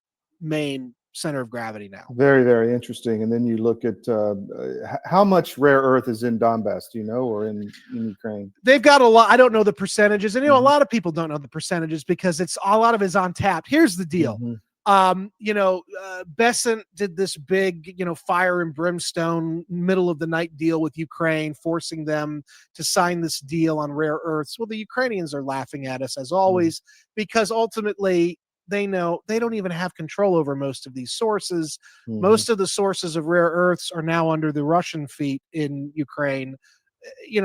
[SPEAKER 21] main center of gravity now.
[SPEAKER 1] Very, very interesting. And then you look at how much rare earth is in Donbass, do you know, or in Ukraine?
[SPEAKER 21] They've got a lot. I don't know the percentages. And, a lot of people don't know the percentages because a lot of it is untapped. Here's the deal. Besant did this big, fire and brimstone middle of the night deal with Ukraine, forcing them to sign this deal on rare earths. Well, the Ukrainians are laughing at us as always, because ultimately they know they don't even have control over most of these sources. Most of the sources of rare earths are now under the Russian feet in Ukraine.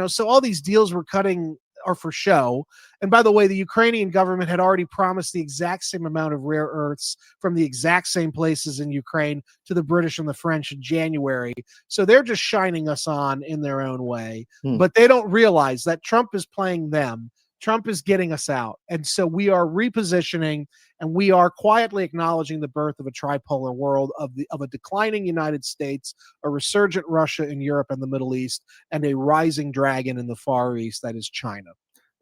[SPEAKER 21] So all these deals we're cutting are for show. And by the way, the Ukrainian government had already promised the exact same amount of rare earths from the exact same places in Ukraine to the British and the French in January. So they're just shining us on in their own way. But they don't realize that Trump is playing them. Trump is getting us out. And so we are repositioning, and we are quietly acknowledging the birth of a tripolar world of a declining United States, a resurgent Russia in Europe and the Middle East, and a rising dragon in the Far East that is China.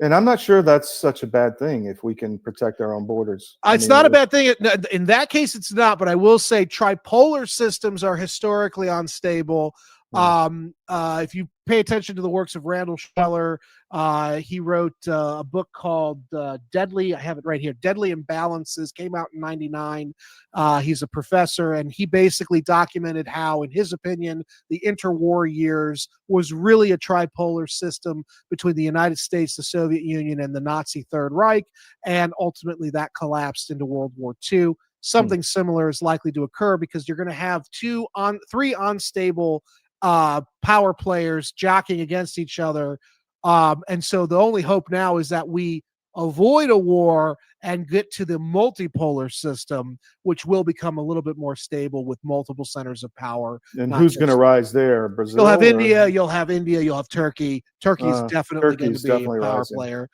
[SPEAKER 1] And I'm not sure that's such a bad thing if we can protect our own borders.
[SPEAKER 21] It's not a bad thing. In that case, it's not. But I will say tripolar systems are historically unstable. If you pay attention to the works of Randall Scheller, he wrote a book called Deadly. I have it right here. Deadly Imbalances, came out in '99. He's a professor, and he basically documented how, in his opinion, the interwar years was really a tripolar system between the United States, the Soviet Union, and the Nazi Third Reich, and ultimately that collapsed into World War II. Something similar is likely to occur because you're going to have three unstable power players jockeying against each other. And so the only hope now is that we avoid a war and get to the multipolar system, which will become a little bit more stable with multiple centers of power.
[SPEAKER 1] And who's going to rise there? Brazil?
[SPEAKER 21] You'll have India, you'll have Turkey. Turkey is definitely going to be a power player.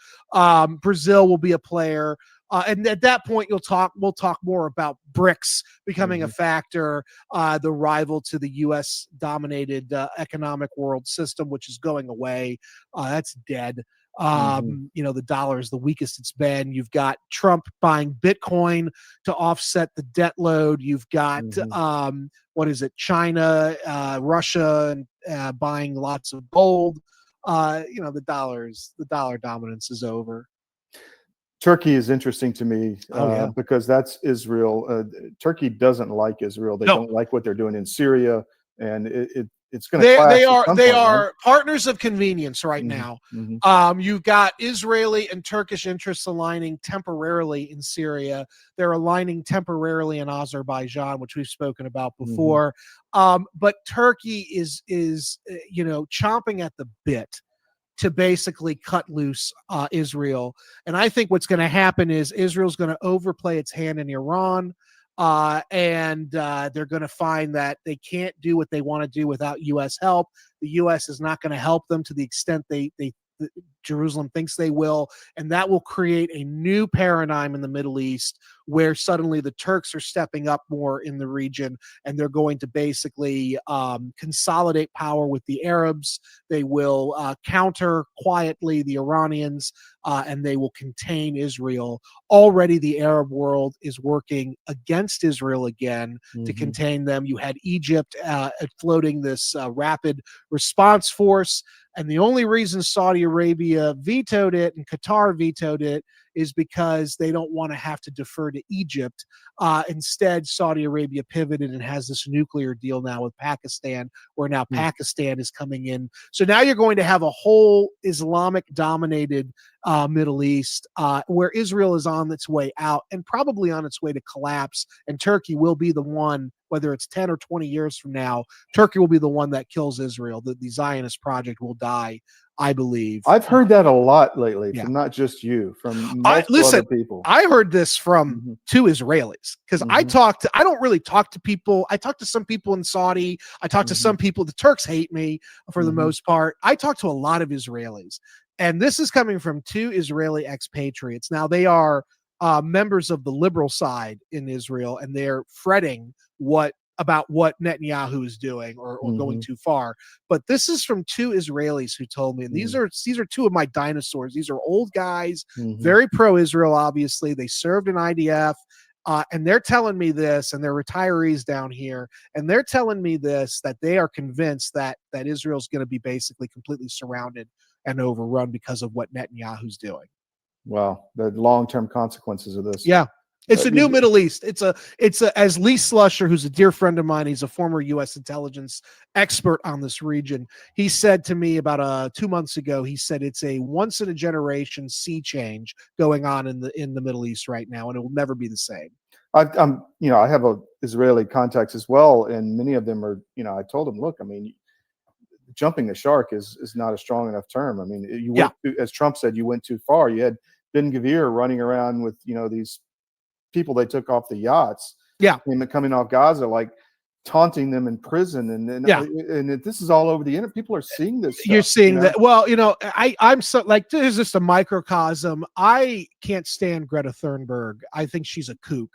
[SPEAKER 21] Brazil will be a player. And at that point, we'll talk more about BRICS becoming a factor, the rival to the U.S. dominated economic world system, which is going away. That's dead. The dollar is the weakest it's been. You've got Trump buying Bitcoin to offset the debt load. You've got China, Russia, buying lots of gold. The dollar dominance is over.
[SPEAKER 1] Turkey is interesting to me because that's Israel. Turkey doesn't like Israel. They don't like what they're doing in Syria, and it's going to clash.
[SPEAKER 21] They are partners of convenience right now. You've got Israeli and Turkish interests aligning temporarily in Syria. They're aligning temporarily in Azerbaijan, which we've spoken about before. But Turkey is chomping at the bit to basically cut loose Israel. And I think what's going to happen is Israel's going to overplay its hand in Iran. And they're going to find that they can't do what they want to do without U.S. help. The U.S. is not going to help them to the extent Jerusalem thinks they will, and that will create a new paradigm in the Middle East where suddenly the Turks are stepping up more in the region, and they're going to basically consolidate power with the Arabs. They will counter quietly the Iranians, and they will contain Israel. Already the Arab world is working against Israel again to contain them. You had Egypt floating this rapid response force. And the only reason Saudi Arabia vetoed it and Qatar vetoed it is because they don't want to have to defer to Egypt. Instead, Saudi Arabia pivoted and has this nuclear deal now with Pakistan, where now Pakistan is coming in. So now you're going to have a whole Islamic-dominated Middle East where Israel is on its way out and probably on its way to collapse. And Turkey will be the one, whether it's 10 or 20 years from now, Turkey will be the one that kills Israel. The Zionist project will die, I believe.
[SPEAKER 1] I've heard that a lot lately, from not just you, from multiple other people.
[SPEAKER 21] I heard this from two Israelis because I don't really talk to people. I talk to some people in Saudi. I talk to some people. The Turks hate me for the most part. I talk to a lot of Israelis. And this is coming from two Israeli expatriates. Now, they are members of the liberal side in Israel, and they're fretting about what Netanyahu is doing or going too far. But this is from two Israelis who told me, and these are two of my dinosaurs. These are old guys, very pro-Israel, obviously. They served in IDF. And they're telling me this, and they're retirees down here, and they're telling me this, that they are convinced that Israel's going to be basically completely surrounded and overrun because of what Netanyahu's doing.
[SPEAKER 1] Wow, the long-term consequences of this.
[SPEAKER 21] Yeah. It's a new Middle East. It's as Lee Slusher, who's a dear friend of mine, he's a former U.S. intelligence expert on this region. He said to me about 2 months ago, he said it's a once in a generation sea change going on in the Middle East right now, and it will never be the same.
[SPEAKER 1] I have Israeli contacts as well, and many of them are, I told them, look, I mean, jumping the shark is not a strong enough term. I mean, you went as Trump said, you went too far. You had Ben Gvir running around with, these people they took off the yachts, coming off Gaza, like taunting them in prison, and this is all over the internet. People are seeing this stuff,
[SPEAKER 21] You're seeing that. Well, I'm so like, this is just a microcosm. I can't stand Greta Thunberg. I think she's a kook.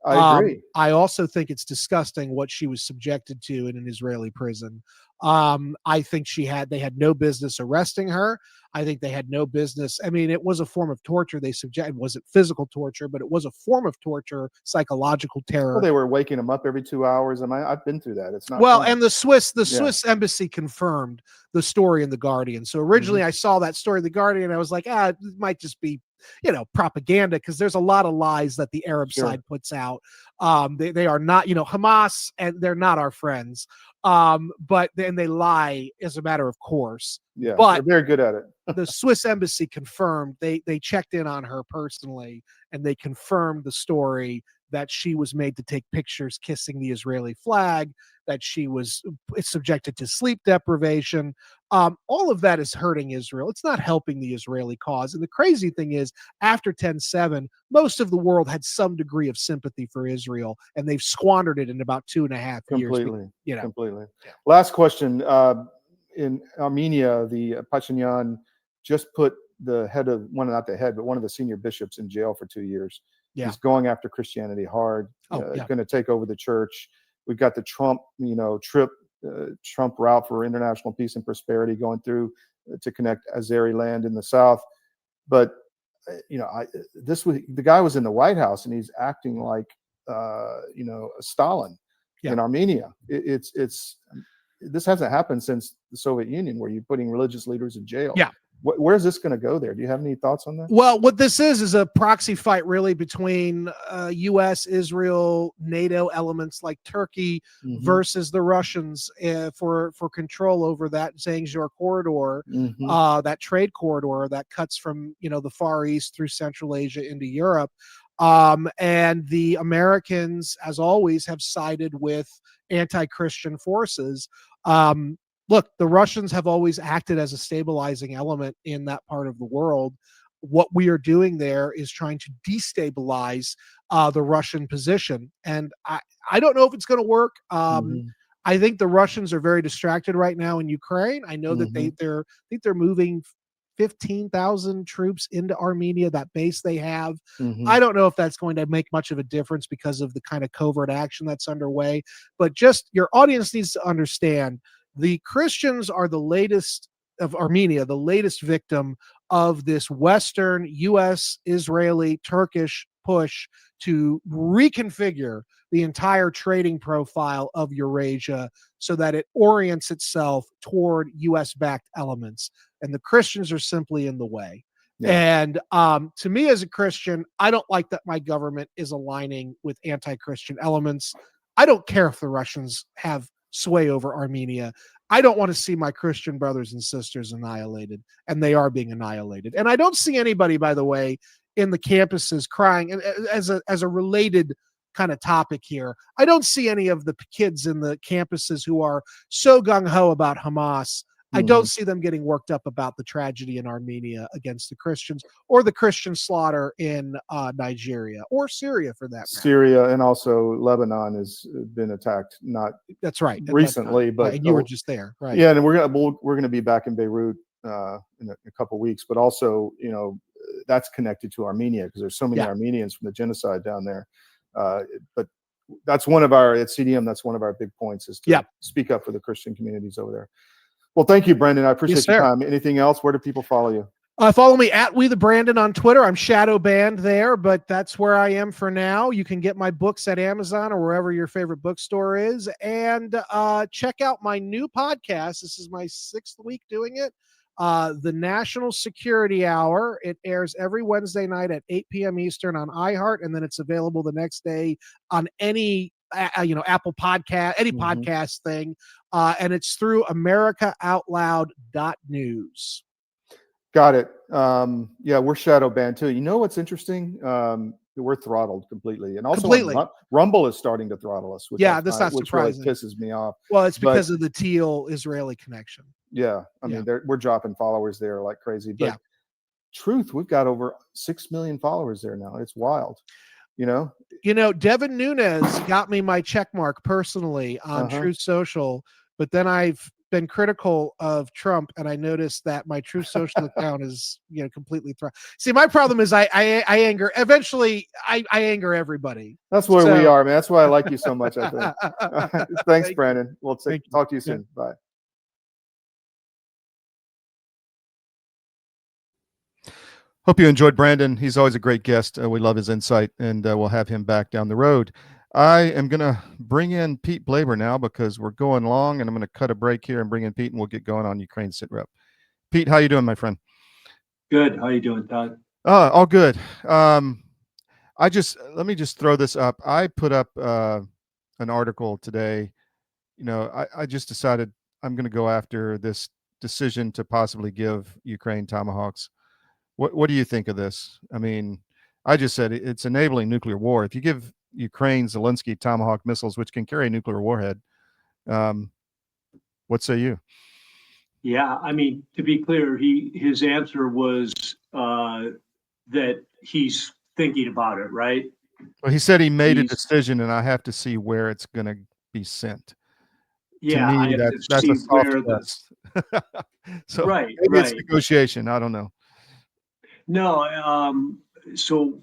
[SPEAKER 1] I agree.
[SPEAKER 21] I also think it's disgusting what she was subjected to in an Israeli prison. I think they had no business arresting her. I think they had no business. I mean, it was a form of torture. Wasn't physical torture, but it was a form of torture, psychological terror.
[SPEAKER 1] Well, they were waking them up every 2 hours. I mean, I've been through that. It's not fun.
[SPEAKER 21] And the Swiss embassy confirmed the story in The Guardian. So originally I saw that story in The Guardian. I was like, it might just be, propaganda, because there's a lot of lies that the Arab side puts out. They are not, Hamas, and they're not our friends. But then they lie as a matter of course.
[SPEAKER 1] Yeah,
[SPEAKER 21] but
[SPEAKER 1] they're very good at it.
[SPEAKER 21] The Swiss embassy confirmed, they checked in on her personally, and they confirmed the story that she was made to take pictures kissing the Israeli flag, that she was subjected to sleep deprivation. All of that is hurting Israel. It's not helping the Israeli cause. And the crazy thing is, after 10/7, most of the world had some degree of sympathy for Israel, and they've squandered it in about 2.5 years.
[SPEAKER 1] Completely. Last question. In Armenia, the Pashinyan just put the head of not the head, but one of the senior bishops in jail for 2 years.
[SPEAKER 21] Yeah.
[SPEAKER 1] He's going after Christianity hard. Going to take over the church. We've got the Trump, Trump route for international peace and prosperity going through to connect Azeri land in the south. But the guy was in the White House and he's acting like Stalin in Armenia. This hasn't happened since the Soviet Union, where you're putting religious leaders in jail.
[SPEAKER 21] Yeah.
[SPEAKER 1] Where's this going to go there? Do you have any thoughts on that?
[SPEAKER 21] Well, what this is a proxy fight really between U.S., Israel, NATO elements like Turkey versus the Russians for control over that Zangezur corridor, that trade corridor that cuts from the Far East through Central Asia into Europe. And the Americans, as always, have sided with anti-Christian forces. Look, the Russians have always acted as a stabilizing element in that part of the world. What we are doing there is trying to destabilize the Russian position. And I don't know if it's going to work. I think the Russians are very distracted right now in Ukraine. I know that they're moving 15,000 troops into Armenia, that base they have. I don't know if that's going to make much of a difference because of the kind of covert action that's underway. But just your audience needs to understand, the Christians are the latest of Armenia, the latest victim of this Western, U.S., Israeli, Turkish push to reconfigure the entire trading profile of Eurasia so that it orients itself toward U.S.-backed elements. And the Christians are simply in the way. Yeah. And to me as a Christian, I don't like that my government is aligning with anti-Christian elements. I don't care if the Russians have sway over Armenia. I don't want to see my Christian brothers and sisters annihilated, and they are being annihilated. And I don't see anybody, by the way, in the campuses crying. And as a related kind of topic here, I don't see any of the kids in the campuses who are so gung-ho about Hamas. I don't see them getting worked up about the tragedy in Armenia against the Christians, or the Christian slaughter in Nigeria or Syria, for that matter.
[SPEAKER 1] Syria, and also Lebanon has been attacked.
[SPEAKER 21] That's right.
[SPEAKER 1] Recently, but
[SPEAKER 21] and you were just there, right?
[SPEAKER 1] Yeah, and we're gonna be back in Beirut in a couple of weeks, but also that's connected to Armenia because there's so many Armenians from the genocide down there. But that's one of our at CDM. That's one of our big points is to speak up for the Christian communities over there. Well, thank you, Brandon. I appreciate your time. Anything else? Where do people follow you?
[SPEAKER 21] Follow me at @WeTheBrandon on Twitter. I'm shadow banned there, but that's where I am for now. You can get my books at Amazon or wherever your favorite bookstore is. And check out my new podcast. This is my 6th week doing it. The National Security Hour. It airs every Wednesday night at 8 p.m. Eastern on iHeart, and then it's available the next day on any Apple podcast, any podcast thing. And it's through AmericaOutloud.news.
[SPEAKER 1] Got it. Yeah, we're shadow banned too. You know what's interesting? We're throttled completely, and also Rumble is starting to throttle us.
[SPEAKER 21] That's not surprising.
[SPEAKER 1] Really pisses me off.
[SPEAKER 21] Well, it's because of the Teal Israeli connection.
[SPEAKER 1] Yeah, I mean, we're dropping followers there like crazy. But truth, we've got over 6 million followers there now. It's wild.
[SPEAKER 21] Devin Nunes got me my check mark personally on Truth Social, but then I've been critical of Trump, and I noticed that my Truth Social account is completely See, my problem is I anger. Eventually, I anger everybody.
[SPEAKER 1] That's where we are, man. That's why I like you so much. I think. Thanks, Brandon. We'll talk to you soon. Bye.
[SPEAKER 9] Hope you enjoyed Brandon. He's always a great guest. We love his insight, and we'll have him back down the road. I am going to bring in Pete Blaber now because we're going long, and I'm going to cut a break here and bring in Pete, and we'll get going on Ukraine Sitrep. Pete, how you doing, my friend?
[SPEAKER 2] Good. How you doing, Todd?
[SPEAKER 9] All good. Let me just throw this up. I put up an article today. I just decided I'm going to go after this decision to possibly give Ukraine Tomahawks. What do you think of this? I mean, I just said it's enabling nuclear war. If you give Ukraine Zelenskiy Tomahawk missiles, which can carry a nuclear warhead, what say you?
[SPEAKER 2] Yeah, I mean, to be clear, his answer was that he's thinking about it, right?
[SPEAKER 9] Well, he said he made a decision, and I have to see where it's going to be sent.
[SPEAKER 2] Yeah,
[SPEAKER 9] to me, that's a soft test. So maybe it's negotiation. I don't know.
[SPEAKER 2] No, so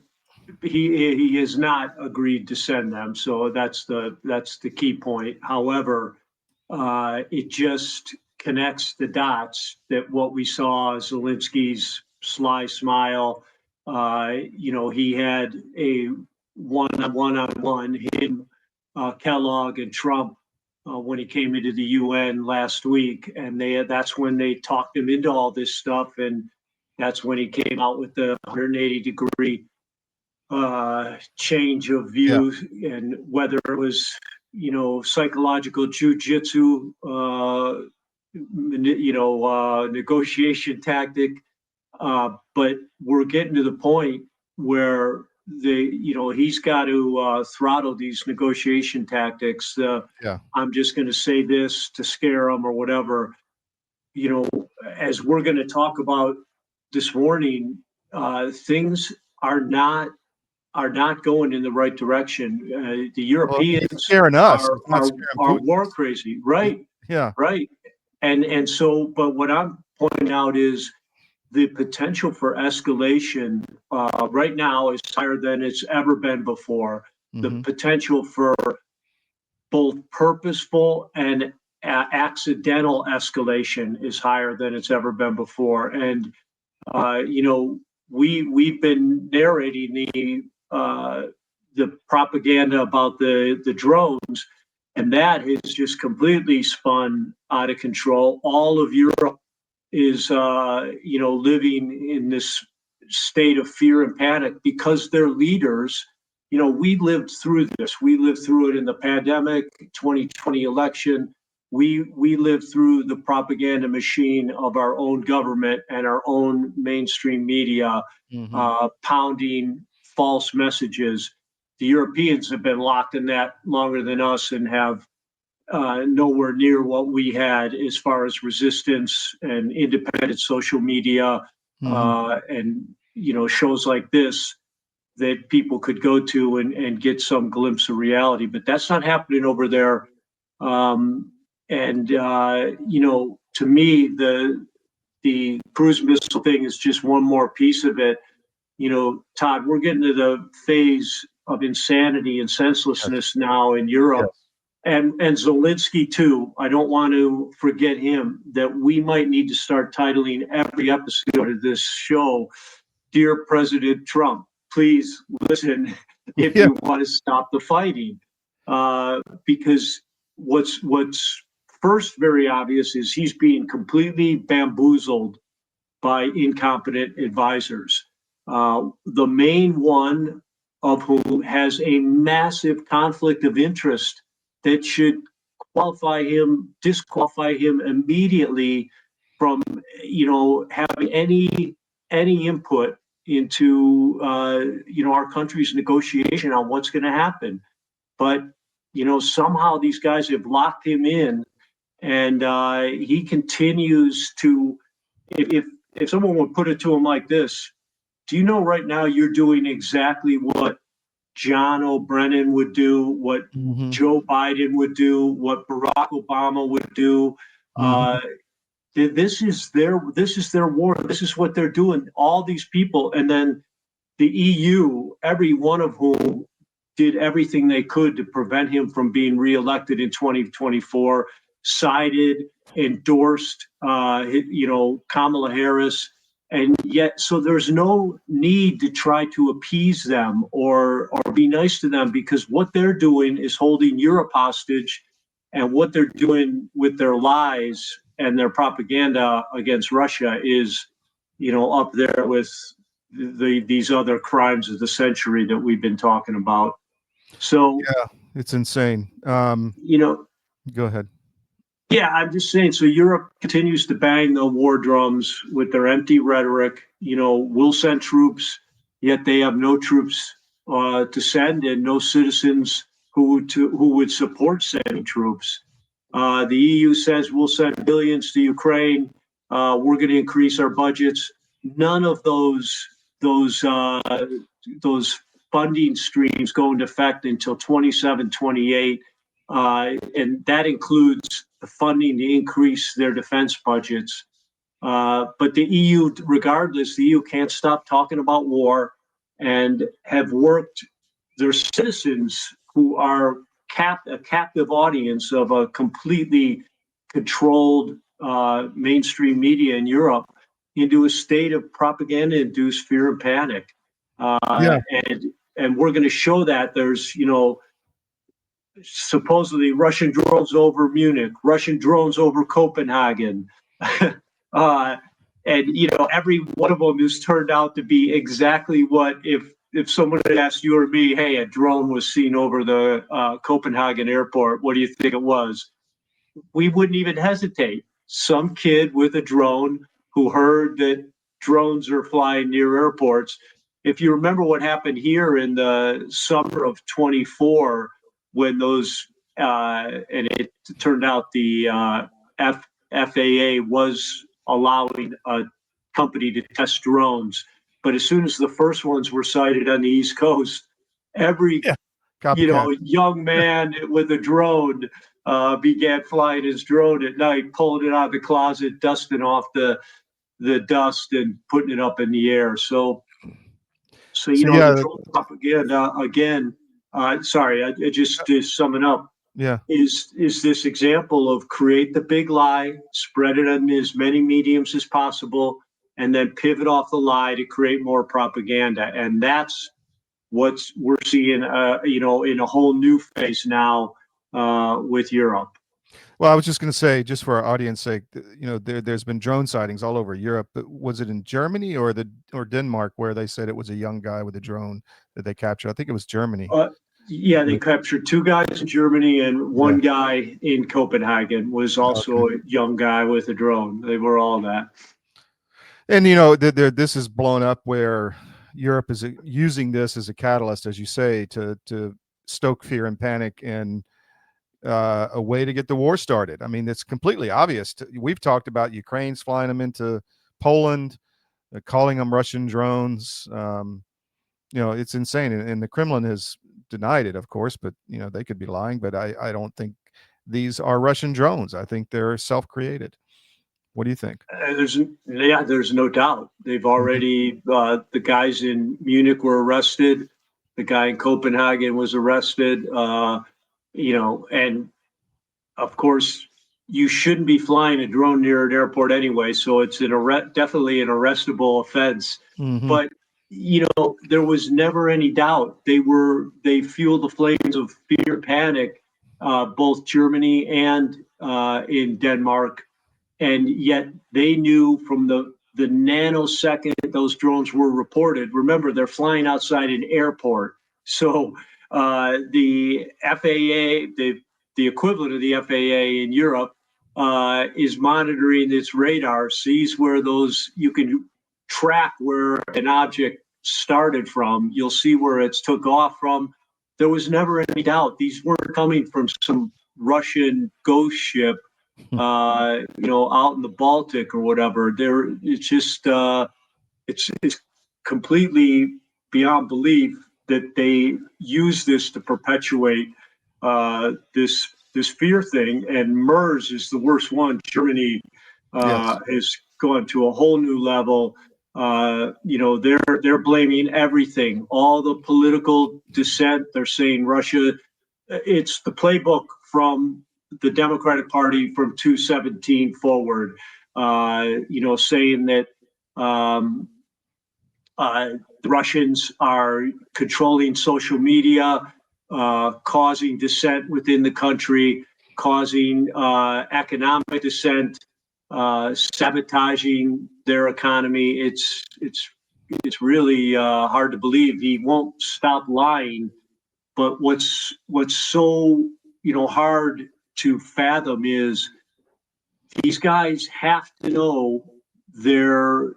[SPEAKER 2] he has not agreed to send them. So that's the key point. However, it just connects the dots that what we saw, Zelenskiy's sly smile. He had a one-on-one him, Kellogg and Trump when he came into the UN last week, and that's when they talked him into all this stuff, and that's when he came out with the 180-degree change of view, and whether it was psychological jujitsu, negotiation tactic, but we're getting to the point where he's got to throttle these negotiation tactics. I'm just going to say this to scare them or whatever. As we're going to talk about this morning, things are not going in the right direction. The Europeans
[SPEAKER 9] scaring us.
[SPEAKER 2] are war crazy, right?
[SPEAKER 9] Yeah,
[SPEAKER 2] right. And so, but what I'm pointing out is the potential for escalation right now is higher than it's ever been before. The potential for both purposeful and accidental escalation is higher than it's ever been before. And we've been narrating the propaganda about the drones, and that has just completely spun out of control. All of Europe is living in this state of fear and panic because their leaders, we lived through this. We lived through it in the pandemic, 2020 election. We lived through the propaganda machine of our own government and our own mainstream media, pounding false messages. The Europeans have been locked in that longer than us and have nowhere near what we had as far as resistance and independent social media and shows like this that people could go to and get some glimpse of reality. But that's not happening over there. To me, the cruise missile thing is just one more piece of it. Todd, we're getting to the phase of insanity and senselessness now in Europe. And Zelensky too. I don't want to forget him, that we might need to start titling every episode of this show, "Dear President Trump, please listen if you want to stop the fighting." Because what's first very obvious is he's being completely bamboozled by incompetent advisors. The main one of whom has a massive conflict of interest that should disqualify him immediately from, having any input into, our country's negotiation on what's going to happen. But, somehow these guys have locked him in, and he continues to, if someone would put it to him like this, do you know right now you're doing exactly what John O'Brien would do, what Joe Biden would do, what Barack Obama would do? This is their war. This is what they're doing. All these people, and then the EU, every one of whom did everything they could to prevent him from being reelected in 2024, sided, endorsed, Kamala Harris. And yet, so there's no need to try to appease them or be nice to them, because what they're doing is holding Europe hostage, and what they're doing with their lies and their propaganda against Russia is, up there with these other crimes of the century that we've been talking about. So
[SPEAKER 9] yeah, it's insane. Go ahead.
[SPEAKER 2] Yeah, I'm just saying, so Europe continues to bang the war drums with their empty rhetoric. We'll send troops, yet they have no troops to send, and no citizens who would support sending troops. The EU says we'll send billions to Ukraine. We're going to increase our budgets. None of those funding streams go into effect until 27, 28. And that includes the funding to increase their defense budgets. But the EU, regardless, the EU can't stop talking about war and have worked their citizens who are a captive audience of a completely controlled mainstream media in Europe into a state of propaganda-induced fear and panic. And we're going to show that there's, supposedly Russian drones over Munich, Russian drones over Copenhagen. And every one of them has turned out to be exactly what if someone had asked you or me, hey, a drone was seen over the Copenhagen airport, what do you think it was? We wouldn't even hesitate. Some kid with a drone who heard that drones are flying near airports. If you remember what happened here in the summer of 24, when those, and it turned out the FAA was allowing a company to test drones. But as soon as the first ones were sighted on the East Coast, every young man with a drone began flying his drone at night, pulling it out of the closet, dusting off the dust and putting it up in the air. So the drone propaganda again. Sorry, I just to sum it up.
[SPEAKER 9] Yeah,
[SPEAKER 2] is this example of create the big lie, spread it on as many mediums as possible, and then pivot off the lie to create more propaganda. And that's what we're seeing, in a whole new phase now with Europe.
[SPEAKER 9] Well, I was just going to say, just for our audience sake, there's been drone sightings all over Europe. But was it in Germany or Denmark where they said it was a young guy with a drone that they captured? I think it was Germany.
[SPEAKER 2] Yeah, they captured 2 guys in Germany and 1 guy in Copenhagen was also a young guy with a drone. They were all that.
[SPEAKER 9] And this is blown up where Europe is using this as a catalyst, as you say, to stoke fear and panic and a way to get the war started. I mean, it's completely obvious. We've talked about Ukraine's flying them into Poland, calling them Russian drones. It's insane. And the Kremlin has denied it, of course, but they could be lying. But I don't think these are Russian drones. I think they're self-created. What do you think?
[SPEAKER 2] There's no doubt. They've already the guys in Munich were arrested. The guy in Copenhagen was arrested. And of course, you shouldn't be flying a drone near an airport anyway. So it's definitely an arrestable offense.
[SPEAKER 9] Mm-hmm.
[SPEAKER 2] But there was never any doubt they fueled the flames of fear and panic, both Germany and in Denmark. And yet they knew from the nanosecond those drones were reported. Remember, they're flying outside an airport. So the FAA, the equivalent of the FAA in Europe, is monitoring its radar, sees where you can track where an object started from. You'll see where it's took off from. There was never any doubt these weren't coming from some Russian ghost ship, out in the Baltic or whatever. It's just it's completely beyond belief that they use this to perpetuate this fear thing. And MERS is the worst one. Germany has gone to a whole new level. They're blaming everything, all the political dissent. They're saying Russia. It's the playbook from the Democratic Party from 2017 forward. Saying that the Russians are controlling social media, causing dissent within the country, causing economic dissent, sabotaging their economy. It's really hard to believe. He won't stop lying. But what's so hard to fathom is these guys have to know they're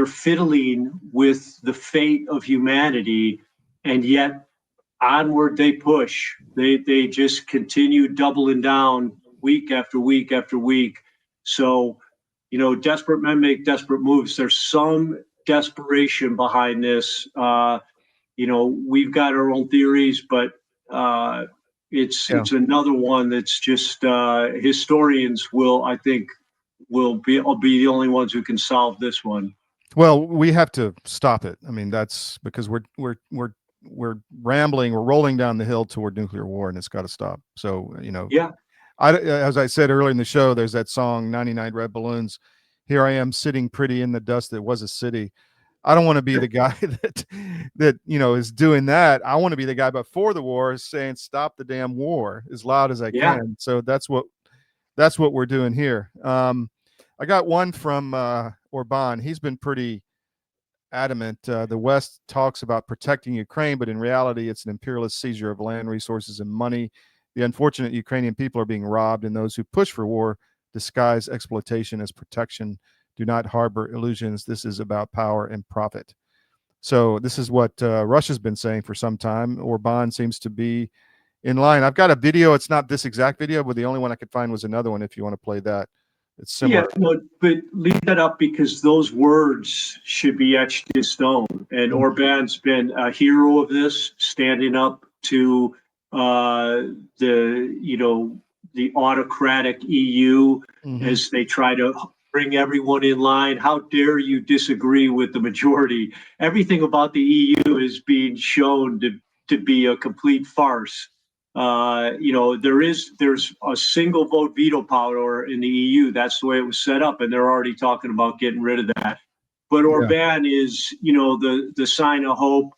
[SPEAKER 2] fiddling with the fate of humanity, and yet onward they push. They just continue doubling down week after week after week. So, desperate men make desperate moves. There's some desperation behind this. We've got our own theories, but it's another one that's just historians will will be the only ones who can solve this one.
[SPEAKER 9] Well, we have to stop it. I mean, that's because we're rambling, we're rolling down the hill toward nuclear war, and it's got to stop. So,
[SPEAKER 2] Yeah.
[SPEAKER 9] As I said earlier in the show, there's that song 99 Red Balloons. Here I am sitting pretty in the dust that was a city. I don't want to be the guy that is doing that. I want to be the guy before the war saying stop the damn war as loud as I can. So that's what we're doing here. I got one from Orban. He's been pretty adamant. The West talks about protecting Ukraine, but in reality, it's an imperialist seizure of land, resources, and money. The unfortunate Ukrainian people are being robbed, and those who push for war disguise exploitation as protection. Do not harbor illusions. This is about power and profit. So this is what Russia's been saying for some time. Orban seems to be in line. I've got a video. It's not this exact video, but the only one I could find was another one if you want to play that. It's similar.
[SPEAKER 2] Yeah, no, but leave that up because those words should be etched in stone. And Orban's been a hero of this, standing up to the autocratic EU as they try to bring everyone in line. How dare you disagree with the majority? Everything about the EU is being shown to be a complete farce. There's a single vote veto power in the EU. That's the way it was set up, and they're already talking about getting rid of that. But Orban is, the sign of hope.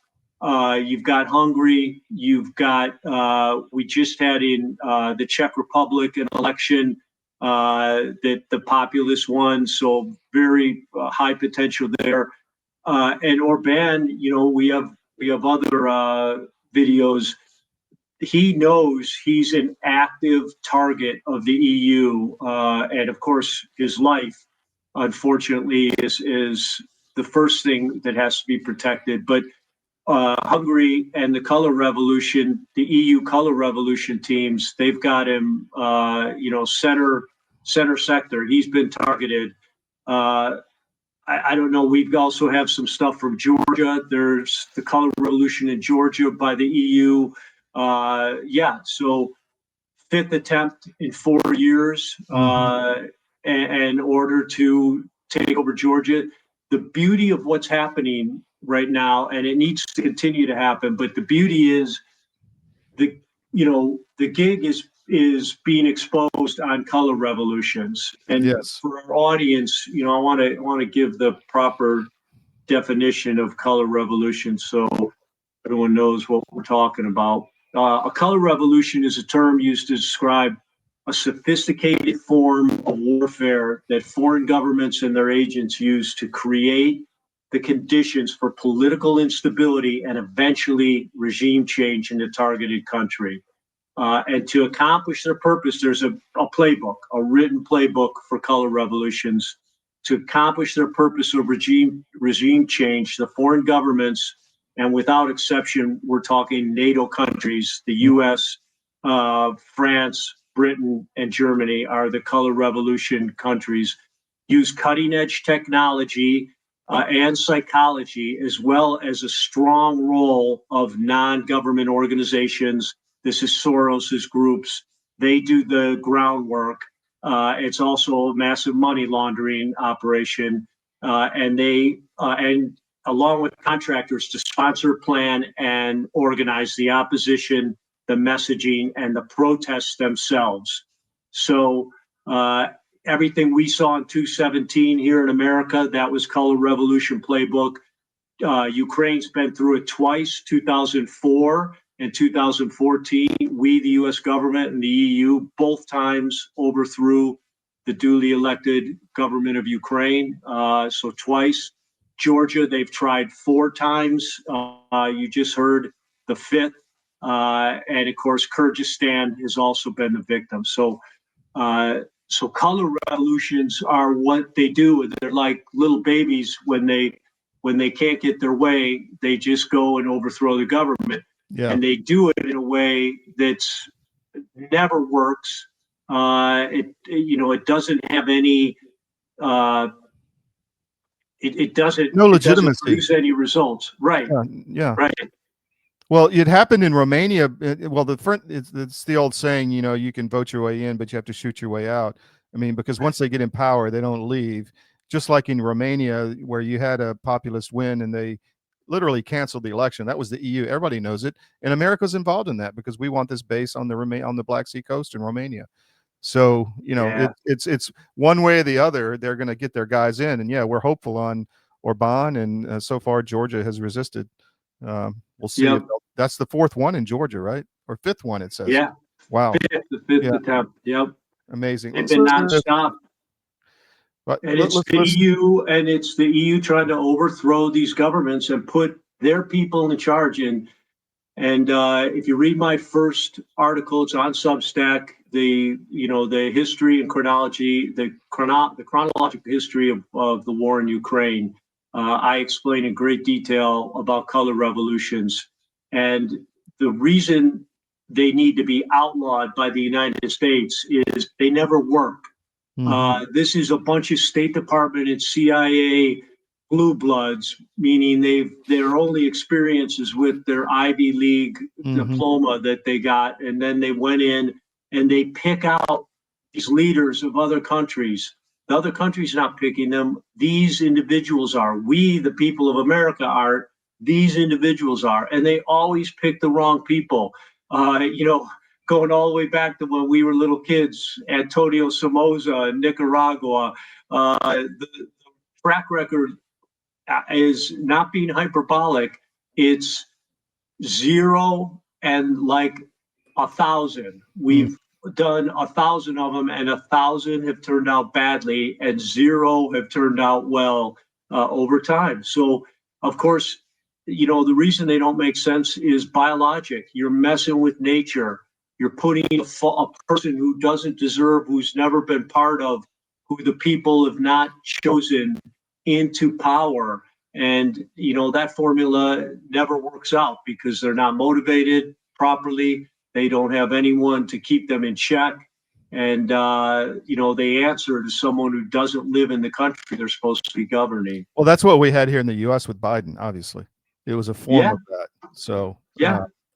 [SPEAKER 2] You've got Hungary. You've got we just had in the Czech Republic an election that the populists won, so very high potential there. And Orban, we have other videos. He knows he's an active target of the EU, and of course, his life, unfortunately, is the first thing that has to be protected. But Hungary and the Color Revolution, the EU Color Revolution teams, they've got him, center sector. He's been targeted. I don't know. We also have some stuff from Georgia. There's the Color Revolution in Georgia by the EU. So fifth attempt in 4 years in order to take over Georgia. The beauty of what's happening right now, and it needs to continue to happen, but the beauty is the gig is being exposed on color revolutions. And for our audience, I want to give the proper definition of color revolution so everyone knows what we're talking about. A color revolution is a term used to describe a sophisticated form of warfare that foreign governments and their agents use to create the conditions for political instability and eventually regime change in the targeted country. And to accomplish their purpose, there's a playbook, a written playbook for color revolutions. To accomplish their purpose of regime change, the foreign governments, and without exception, we're talking NATO countries, the US, France, Britain, and Germany are the color revolution countries, use cutting edge technology and psychology, as well as a strong role of non-government organizations. This is Soros's groups. They do the groundwork. It's also a massive money laundering operation. And along with contractors to sponsor, plan, and organize the opposition, the messaging, and the protests themselves. So everything we saw in 217 here in America, that was Color Revolution Playbook. Ukraine's been through it twice, 2004 and 2014. We, the US government and the EU, both times overthrew the duly elected government of Ukraine, so twice. Georgia, they've tried 4 times. You just heard the 5th. And of course, Kyrgyzstan has also been the victim. So color revolutions are what they do. They're like little babies when they can't get their way, they just go and overthrow the government. Yeah. And they do it in a way that's never works. It doesn't have any. It doesn't produce any results. Right.
[SPEAKER 9] Yeah.
[SPEAKER 2] Right.
[SPEAKER 9] Well, it happened in Romania. Well, it's the old saying, you can vote your way in, but you have to shoot your way out. I mean, because once they get in power, they don't leave. Just like in Romania, where you had a populist win and they literally canceled the election. That was the EU. Everybody knows it, and America's involved in that because we want this base on the Black Sea coast in Romania. So it's one way or the other. They're going to get their guys in, and we're hopeful on Orban, and so far Georgia has resisted. We'll see. If that's the fourth one in Georgia, right, or fifth one? It says.
[SPEAKER 2] Yeah.
[SPEAKER 9] Wow.
[SPEAKER 2] The fifth attempt. Yep.
[SPEAKER 9] Amazing.
[SPEAKER 2] It's been nonstop.
[SPEAKER 9] But
[SPEAKER 2] and it's the EU trying to overthrow these governments and put their people in charge. And if you read my first article, it's on Substack. The history and chronology, the chronological history of the war in Ukraine. I explain in great detail about color revolutions and the reason they need to be outlawed by the United States is they never work. This is a bunch of State Department and CIA blue bloods, meaning their only experiences with their Ivy League diploma that they got, and then they went in and they pick out these leaders of other countries. The other countries not picking them. These individuals are. We, the people of America, are. These individuals are, and they always pick the wrong people. Going all the way back to when we were little kids, Antonio Somoza in Nicaragua. The track record is not being hyperbolic. It's 0 and like 1,000. We've done 1,000 of them, and 1,000 have turned out badly, and 0 have turned out well over time. So, of course, the reason they don't make sense is biologic. You're messing with nature. You're putting a person who doesn't deserve, who's never been part of, who the people have not chosen into power. And, that formula never works out because they're not motivated properly. They don't have anyone to keep them in check. And, they answer to someone who doesn't live in the country they're supposed to be governing.
[SPEAKER 9] Well, that's what we had here in the U.S. with Biden, obviously. It was a form of that. So,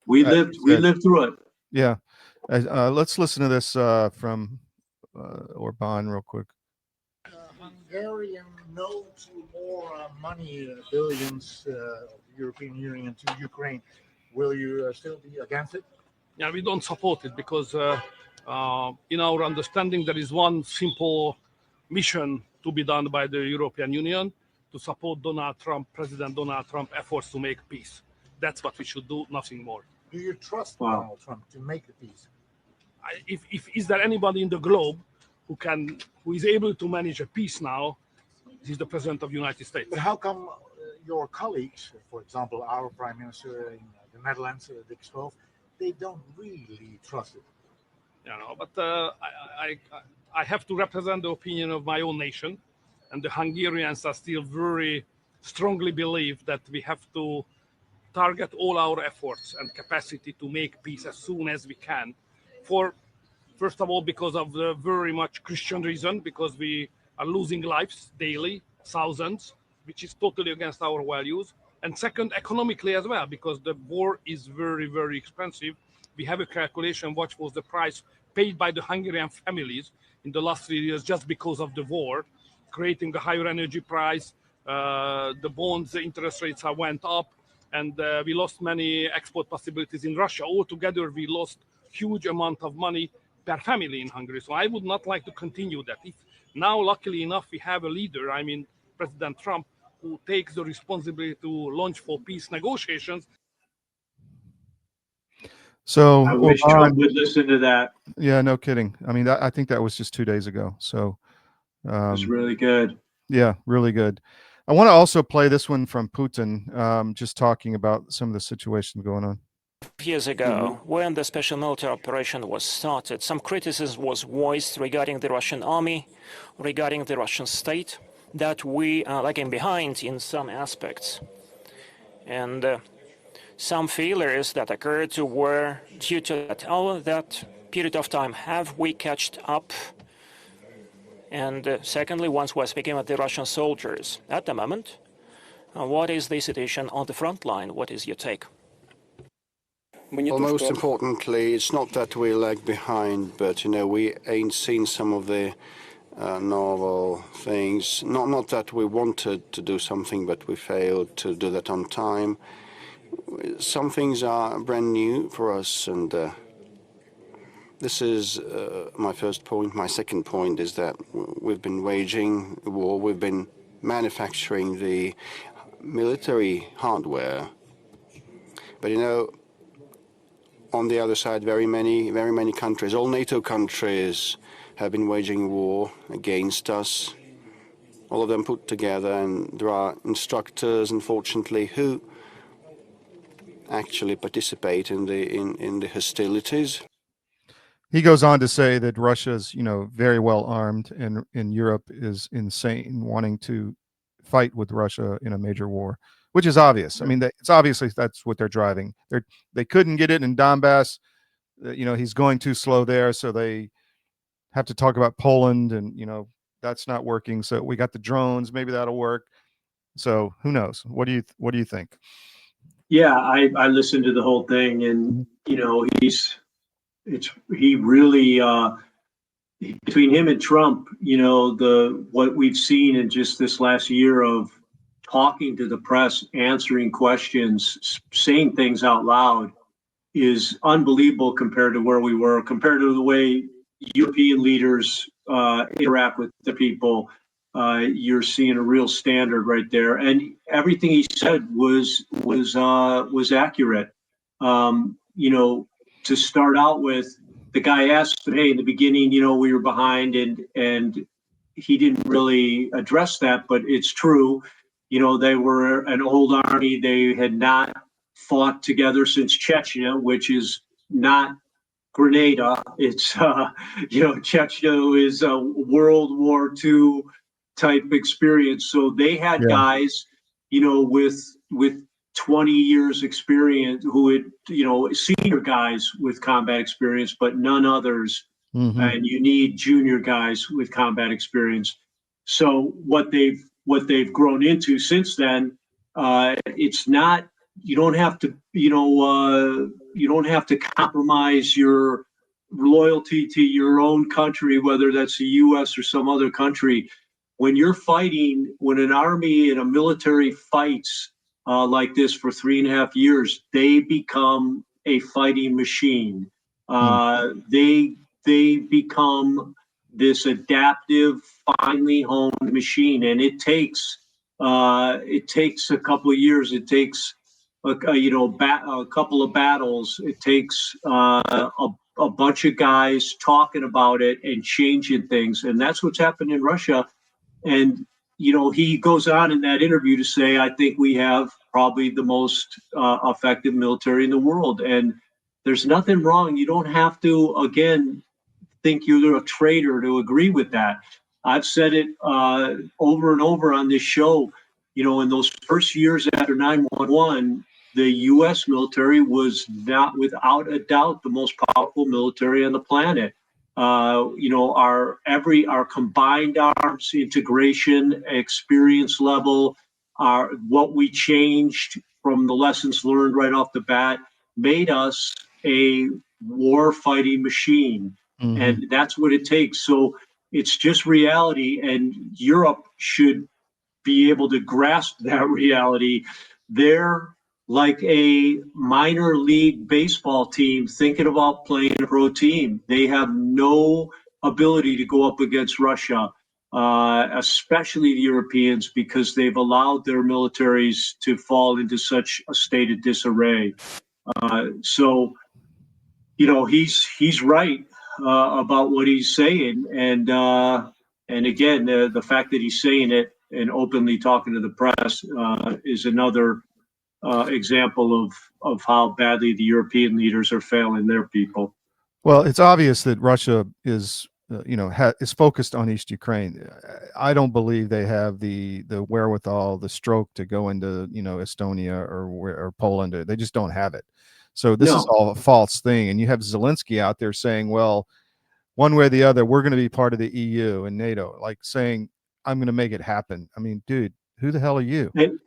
[SPEAKER 2] we lived through it.
[SPEAKER 9] Yeah. Let's listen to this from Orban real quick.
[SPEAKER 4] Hungarian no to more money, billions of European Union to Ukraine. Will you still be against it?
[SPEAKER 22] Yeah, we don't support it because in our understanding there is one simple mission to be done by the European Union to support President Donald Trump efforts to make peace. That's what we should do, nothing more.
[SPEAKER 4] Do you trust Donald Trump to make the peace?
[SPEAKER 22] If is there anybody in the globe who is able to manage a peace now, he's the President of the United States.
[SPEAKER 4] But how come your colleagues, for example, our Prime Minister in the Netherlands, Dick Schoof, they don't really trust it?
[SPEAKER 22] But I have to represent the opinion of my own nation, and the Hungarians are still very strongly believe that we have to target all our efforts and capacity to make peace as soon as we can. First of all, because of the very much Christian reason, because we are losing lives daily, thousands, which is totally against our values. And second, economically as well, because the war is very, very expensive. We have a calculation what was the price paid by the Hungarian families in the last 3 years just because of the war, creating a higher energy price. The bonds, the interest rates went up, and we lost many export possibilities in Russia. Altogether, we lost huge amount of money per family in Hungary. So I would not like to continue that. If now, luckily enough, we have a leader, President Trump, who takes the responsibility to launch for peace negotiations.
[SPEAKER 9] So
[SPEAKER 2] I wish Trump would listen to that.
[SPEAKER 9] Yeah, no kidding. I mean, I think that was just 2 days ago. So
[SPEAKER 2] it was really good.
[SPEAKER 9] Yeah, really good. I want to also play this one from Putin, just talking about some of the situation going on.
[SPEAKER 23] Years ago, when the special military operation was started, some criticism was voiced regarding the Russian army, regarding the Russian state, that we are lagging behind in some aspects. And some failures that occurred were due to that period of time. Have we catched up? And secondly, once we're speaking about the Russian soldiers at the moment, what is the situation on the front line? What is your take?
[SPEAKER 24] Well, most importantly, it's not that we lag behind, but we ain't seen some of the
[SPEAKER 3] novel things. Not that we wanted to do something, but we failed to do that on time. Some things are brand new for us, and this is my first point. My second point is that we've been waging a war. We've been manufacturing the military hardware. But, you know, on the other side, very many countries, all NATO countries, have been waging war against us, all of them put together, and there are instructors, unfortunately, who actually participate in the hostilities.
[SPEAKER 9] He goes on to say that Russia's, very well armed, and Europe is insane, wanting to fight with Russia in a major war, which is obvious. I mean, it's obviously that's what they're driving. They couldn't get it in Donbass. He's going too slow there, so they have to talk about Poland, and that's not working. So we got the drones. Maybe that'll work. So who knows? What do you think?
[SPEAKER 2] Yeah, I listened to the whole thing, and he really between him and Trump, what we've seen in just this last year of talking to the press, answering questions, saying things out loud is unbelievable compared to where we were, compared to the way European leaders interact with the people. You're seeing a real standard right there, and everything he said was accurate. To start out with, the guy asked him, "Hey, in the beginning, we were behind," and he didn't really address that, but it's true. They were an old army. They had not fought together since Chechnya, which is not Grenada. It's Chechnya is a World War II type experience. So they had guys, with 20 years experience, who had, senior guys with combat experience, but none others.
[SPEAKER 9] Mm-hmm.
[SPEAKER 2] And you need junior guys with combat experience. So what they've grown into since then, it's not. You don't have to, you don't have to compromise your loyalty to your own country, whether that's the U.S. or some other country. When you're fighting, when an army and a military fights like this for 3.5 years, they become a fighting machine. They become this adaptive, finely honed machine, and it takes a couple of years. It takes a couple of battles. It takes a bunch of guys talking about it and changing things, and that's what's happened in Russia. And he goes on in that interview to say, "I think we have probably the most effective military in the world," and there's nothing wrong. You don't have to, again, think you're a traitor to agree with that. I've said it over and over on this show. In those first years after 9/11, the U.S. military was not, without a doubt, the most powerful military on the planet. Our combined arms integration, experience level, what we changed from the lessons learned right off the bat made us a war fighting machine.
[SPEAKER 9] Mm-hmm.
[SPEAKER 2] And that's what it takes. So it's just reality, and Europe should be able to grasp that reality. They're like a minor league baseball team thinking about playing a pro team. They have no ability to go up against Russia, especially the Europeans, because they've allowed their militaries to fall into such a state of disarray. So he's right about what he's saying, and again, the fact that he's saying it and openly talking to the press is another example of how badly the European leaders are failing their people.
[SPEAKER 9] Well, it's obvious that Russia is, is focused on East Ukraine. I don't believe they have the wherewithal, the stroke to go into, Estonia or Poland. They just don't have it. So this is all a false thing. And you have Zelenskiy out there saying, well, one way or the other, we're going to be part of the EU and NATO, like saying, I'm going to make it happen. I mean, dude, who the hell are you?
[SPEAKER 2] And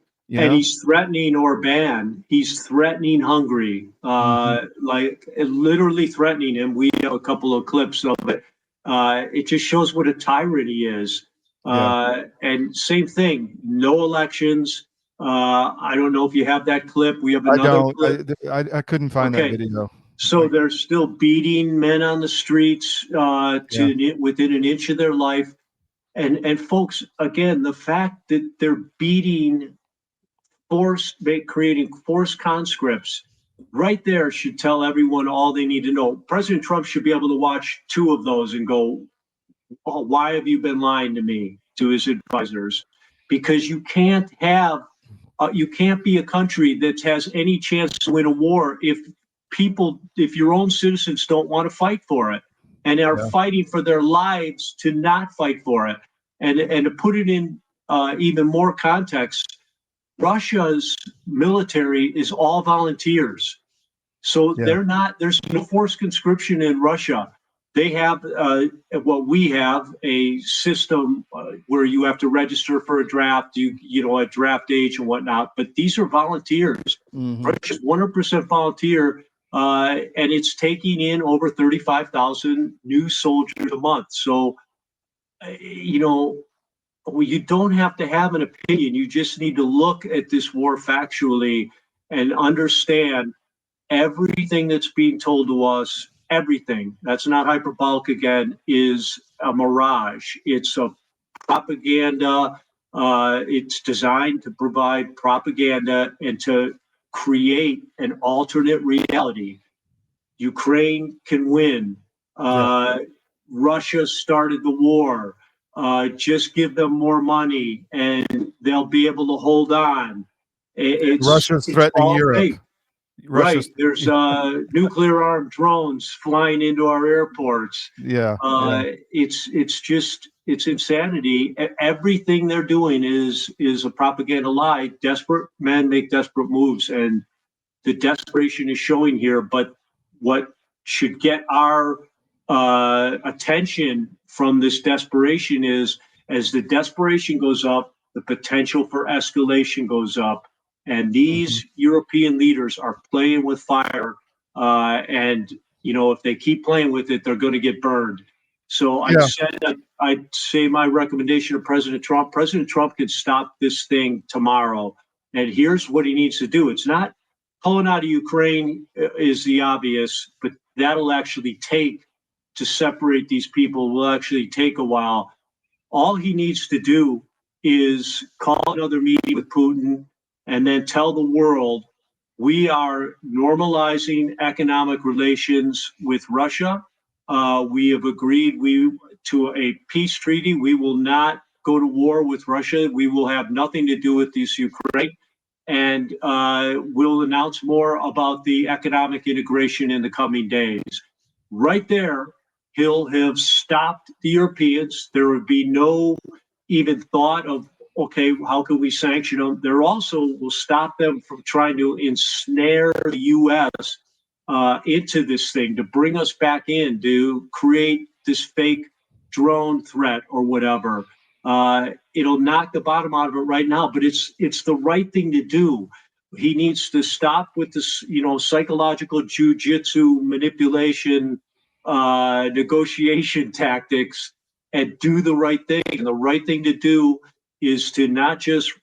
[SPEAKER 2] he's threatening Orban. He's threatening Hungary, like literally threatening him. We have a couple of clips of it. It just shows what a tyrant he is. And same thing, no elections. I don't know if you have that clip. We have another clip.
[SPEAKER 9] I couldn't find that video.
[SPEAKER 2] So they're still beating men on the streets within an inch of their life. And folks, again, the fact that they're beating creating forced conscripts right there should tell everyone all they need to know. President Trump should be able to watch 2 of those and go, oh, why have you been lying to me, to his advisors? Because you can't be a country that has any chance to win a war if your own citizens don't want to fight for it and are fighting for their lives to not fight for it. And to put it in even more context, Russia's military is all volunteers. So there's no forced conscription in Russia. They have what we have, a system where you have to register for a draft, at draft age and whatnot. But these are volunteers. Russia's 100% volunteer, and it's taking in over 35,000 new soldiers a month. So, you don't have to have an opinion. You just need to look at this war factually and understand everything that's being told to us. Everything that's not hyperbolic again is a mirage. It's a propaganda. It's designed to provide propaganda and to create an alternate reality. Ukraine can win. Russia started the war. Just give them more money and they'll be able to hold on.
[SPEAKER 9] Russia's threatening Europe.
[SPEAKER 2] Fake. Right. There's nuclear armed drones flying into our airports. It's insanity. Everything they're doing is a propaganda lie. Desperate men make desperate moves, and the desperation is showing here. But what should get our attention from this desperation is, as the desperation goes up, the potential for escalation goes up. And these European leaders are playing with fire. And, if they keep playing with it, they're going to get burned. So I'd say my recommendation to President Trump can stop this thing tomorrow. And here's what he needs to do. It's not pulling out of Ukraine is the obvious, but that'll actually to separate these people will actually take a while. All he needs to do is call another meeting with Putin and then tell the world we are normalizing economic relations with Russia. We have agreed to a peace treaty. We will not go to war with Russia. We will have nothing to do with this Ukraine. And we'll announce more about the economic integration in the coming days. Right there, he'll have stopped the Europeans. There would be no even thought of, okay, how can we sanction them? There also will stop them from trying to ensnare the U.S. Into this thing, to bring us back in, to create this fake drone threat or whatever. It'll knock the bottom out of it right now, but it's the right thing to do. He needs to stop with this, psychological jujitsu manipulation, negotiation tactics, and do the right thing. And the right thing to do is to not just,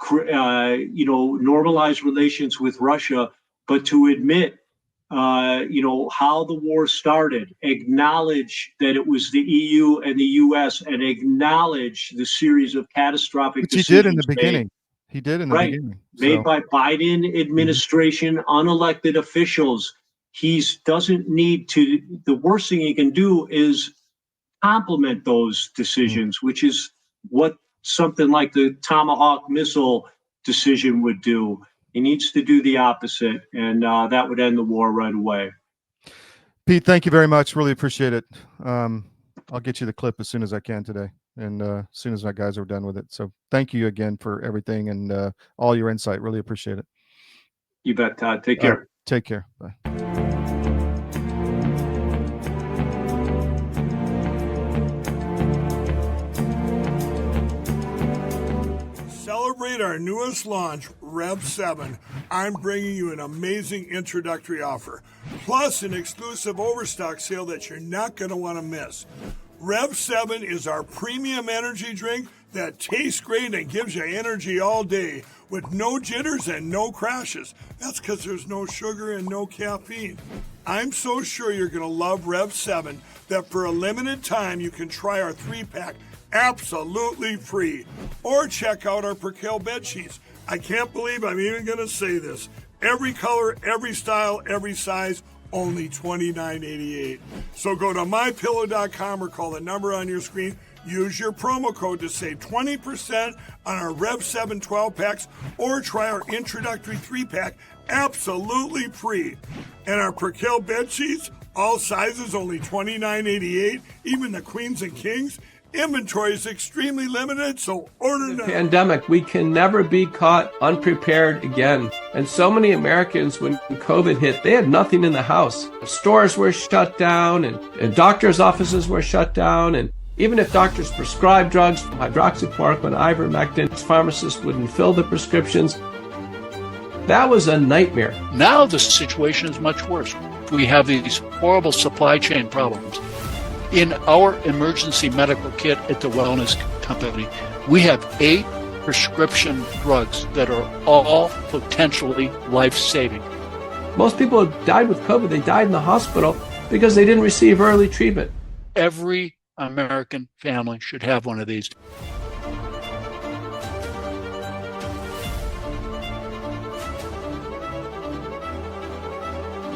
[SPEAKER 2] normalize relations with Russia, but to admit, how the war started, acknowledge that it was the EU and the US, and acknowledge the series of catastrophic decisions.
[SPEAKER 9] He did in the beginning. He did in the beginning.
[SPEAKER 2] Made by Biden administration, unelected officials. He doesn't need to, the worst thing he can do is complement those decisions, which is what something like the Tomahawk missile decision would do. He needs to do the opposite, and that would end the war right away.
[SPEAKER 9] Pete, thank you very much. Really appreciate it. I'll get you the clip as soon as I can today, and as soon as my guys are done with it. So thank you again for everything and all your insight. Really appreciate it.
[SPEAKER 2] You bet, Todd. Take care.
[SPEAKER 9] Take care. Bye.
[SPEAKER 20] Celebrate our newest launch, Rev 7. I'm bringing you an amazing introductory offer. plus an exclusive overstock sale that you're not going to want to miss. Rev 7 is our premium energy drink that tastes great and gives you energy all day with no jitters and no crashes. That's because there's no sugar and no caffeine. I'm so sure you're going to love Rev 7 that for a limited time you can try our 3-pack absolutely free. Or check out our Percale bed sheets. I can't believe I'm even going to say this. Every color, every style, every size, only $29.88. So go to mypillow.com or call the number on your screen. Use your promo code to save 20% on our Rev 7 12-packs or try our introductory 3-pack absolutely free. And our Percale bed sheets, all sizes only $29.88, even the queens and kings. Inventory is extremely limited, so order now.
[SPEAKER 6] Pandemic, we can never be caught unprepared again. And so many Americans, when COVID hit, they had nothing in the house. Stores were shut down and doctors' offices were shut down. And even if doctors prescribed drugs, hydroxychloroquine, ivermectin, pharmacists wouldn't fill the prescriptions. That was a nightmare.
[SPEAKER 7] Now the situation is much worse. We have these horrible supply chain problems. In our emergency medical kit at the Wellness Company, we have 8 prescription drugs that are all potentially life-saving.
[SPEAKER 6] Most people who died with COVID, they died in the hospital because they didn't receive early treatment.
[SPEAKER 7] Every American family should have one of these.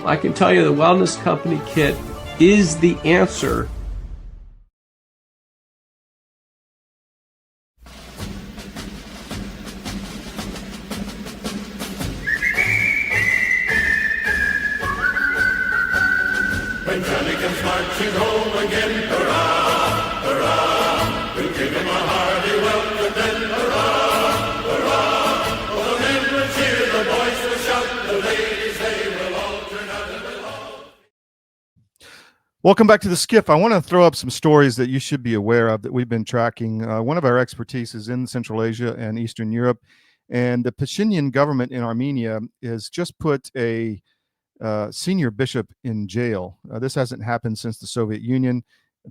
[SPEAKER 6] I can tell you the Wellness Company kit is the answer.
[SPEAKER 8] When Johnny comes marching home again, hurrah, hurrah, we'll give him a hearty welcome then, hurrah, hurrah. Oh, the men will cheer, the boys will shout, the ladies, they will all turn out and will all...
[SPEAKER 9] Welcome back to the SCIF. I want to throw up some stories that you should be aware of that we've been tracking. One of our expertise is in Central Asia and Eastern Europe, and the Pashinyan government in Armenia has just put a senior bishop in jail. This hasn't happened since the Soviet Union.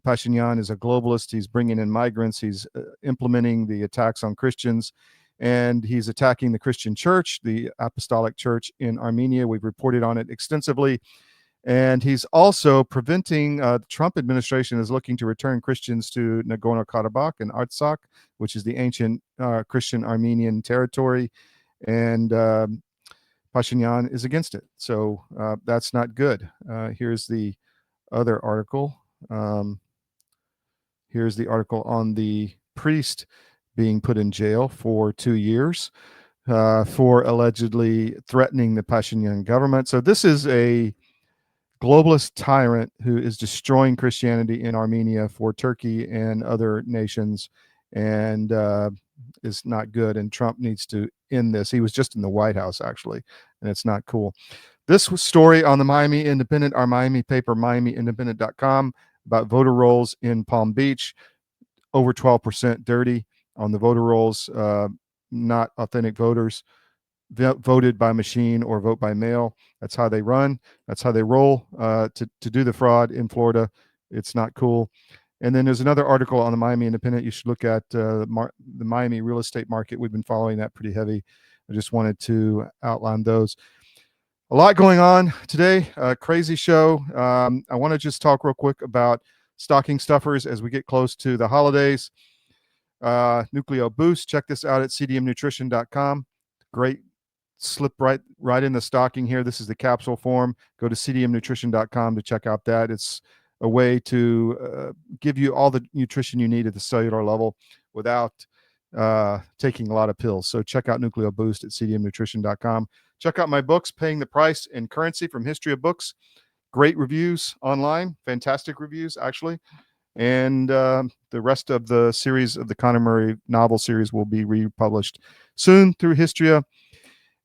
[SPEAKER 9] Pashinyan is a globalist. He's bringing in migrants. He's implementing the attacks on Christians, and he's attacking the Christian church, the Apostolic Church in Armenia. We've reported on it extensively. And he's also preventing, the Trump administration is looking to return Christians to Nagorno-Karabakh and Artsakh, which is the ancient Christian Armenian territory. And Pashinyan is against it. So that's not good. Here's the other article. Here's the article on the priest being put in jail for 2 years for allegedly threatening the Pashinyan government. So this is a globalist tyrant who is destroying Christianity in Armenia for Turkey and other nations, and is not good. And Trump needs to end this. He was just in the White House, actually, and it's not cool. This was story on the Miami Independent, our Miami paper, MiamiIndependent.com, about voter rolls in Palm Beach. Over 12% dirty on the voter rolls, not authentic voters. Voted by machine or vote by mail. That's how they run. That's how they roll to do the fraud in Florida. It's not cool. And then there's another article on the Miami Independent. You should look at the Miami real estate market. We've been following that pretty heavy. I just wanted to outline those. A lot going on today. Crazy show. I want to just talk real quick about stocking stuffers as we get close to the holidays. Nucleo Boost. Check this out at cdmnutrition.com. Great. Slip right in the stocking here. This is the capsule form. Go to cdmnutrition.com to check out that. It's a way to give you all the nutrition you need at the cellular level without taking a lot of pills. So check out Nucleo Boost at cdmnutrition.com. Check out my books, Paying the Price in Currency from History of Books. Great reviews online. Fantastic reviews, actually. And the rest of the series of the Conor Murray novel series will be republished soon through Histria.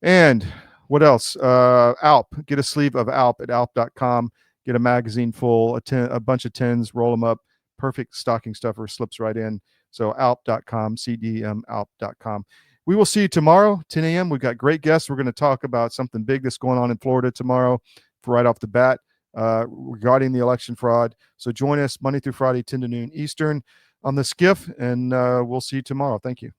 [SPEAKER 9] And what else? Alp. Get a sleeve of Alp at alp.com. Get a magazine full, a bunch of tins, roll them up. Perfect stocking stuffer, slips right in. So alp.com, cdmalp.com. We will see you tomorrow, 10 a.m. We've got great guests. We're going to talk about something big that's going on in Florida tomorrow. right off the bat regarding the election fraud. So join us Monday through Friday, 10 to noon Eastern on the SCIF, and we'll see you tomorrow. Thank you.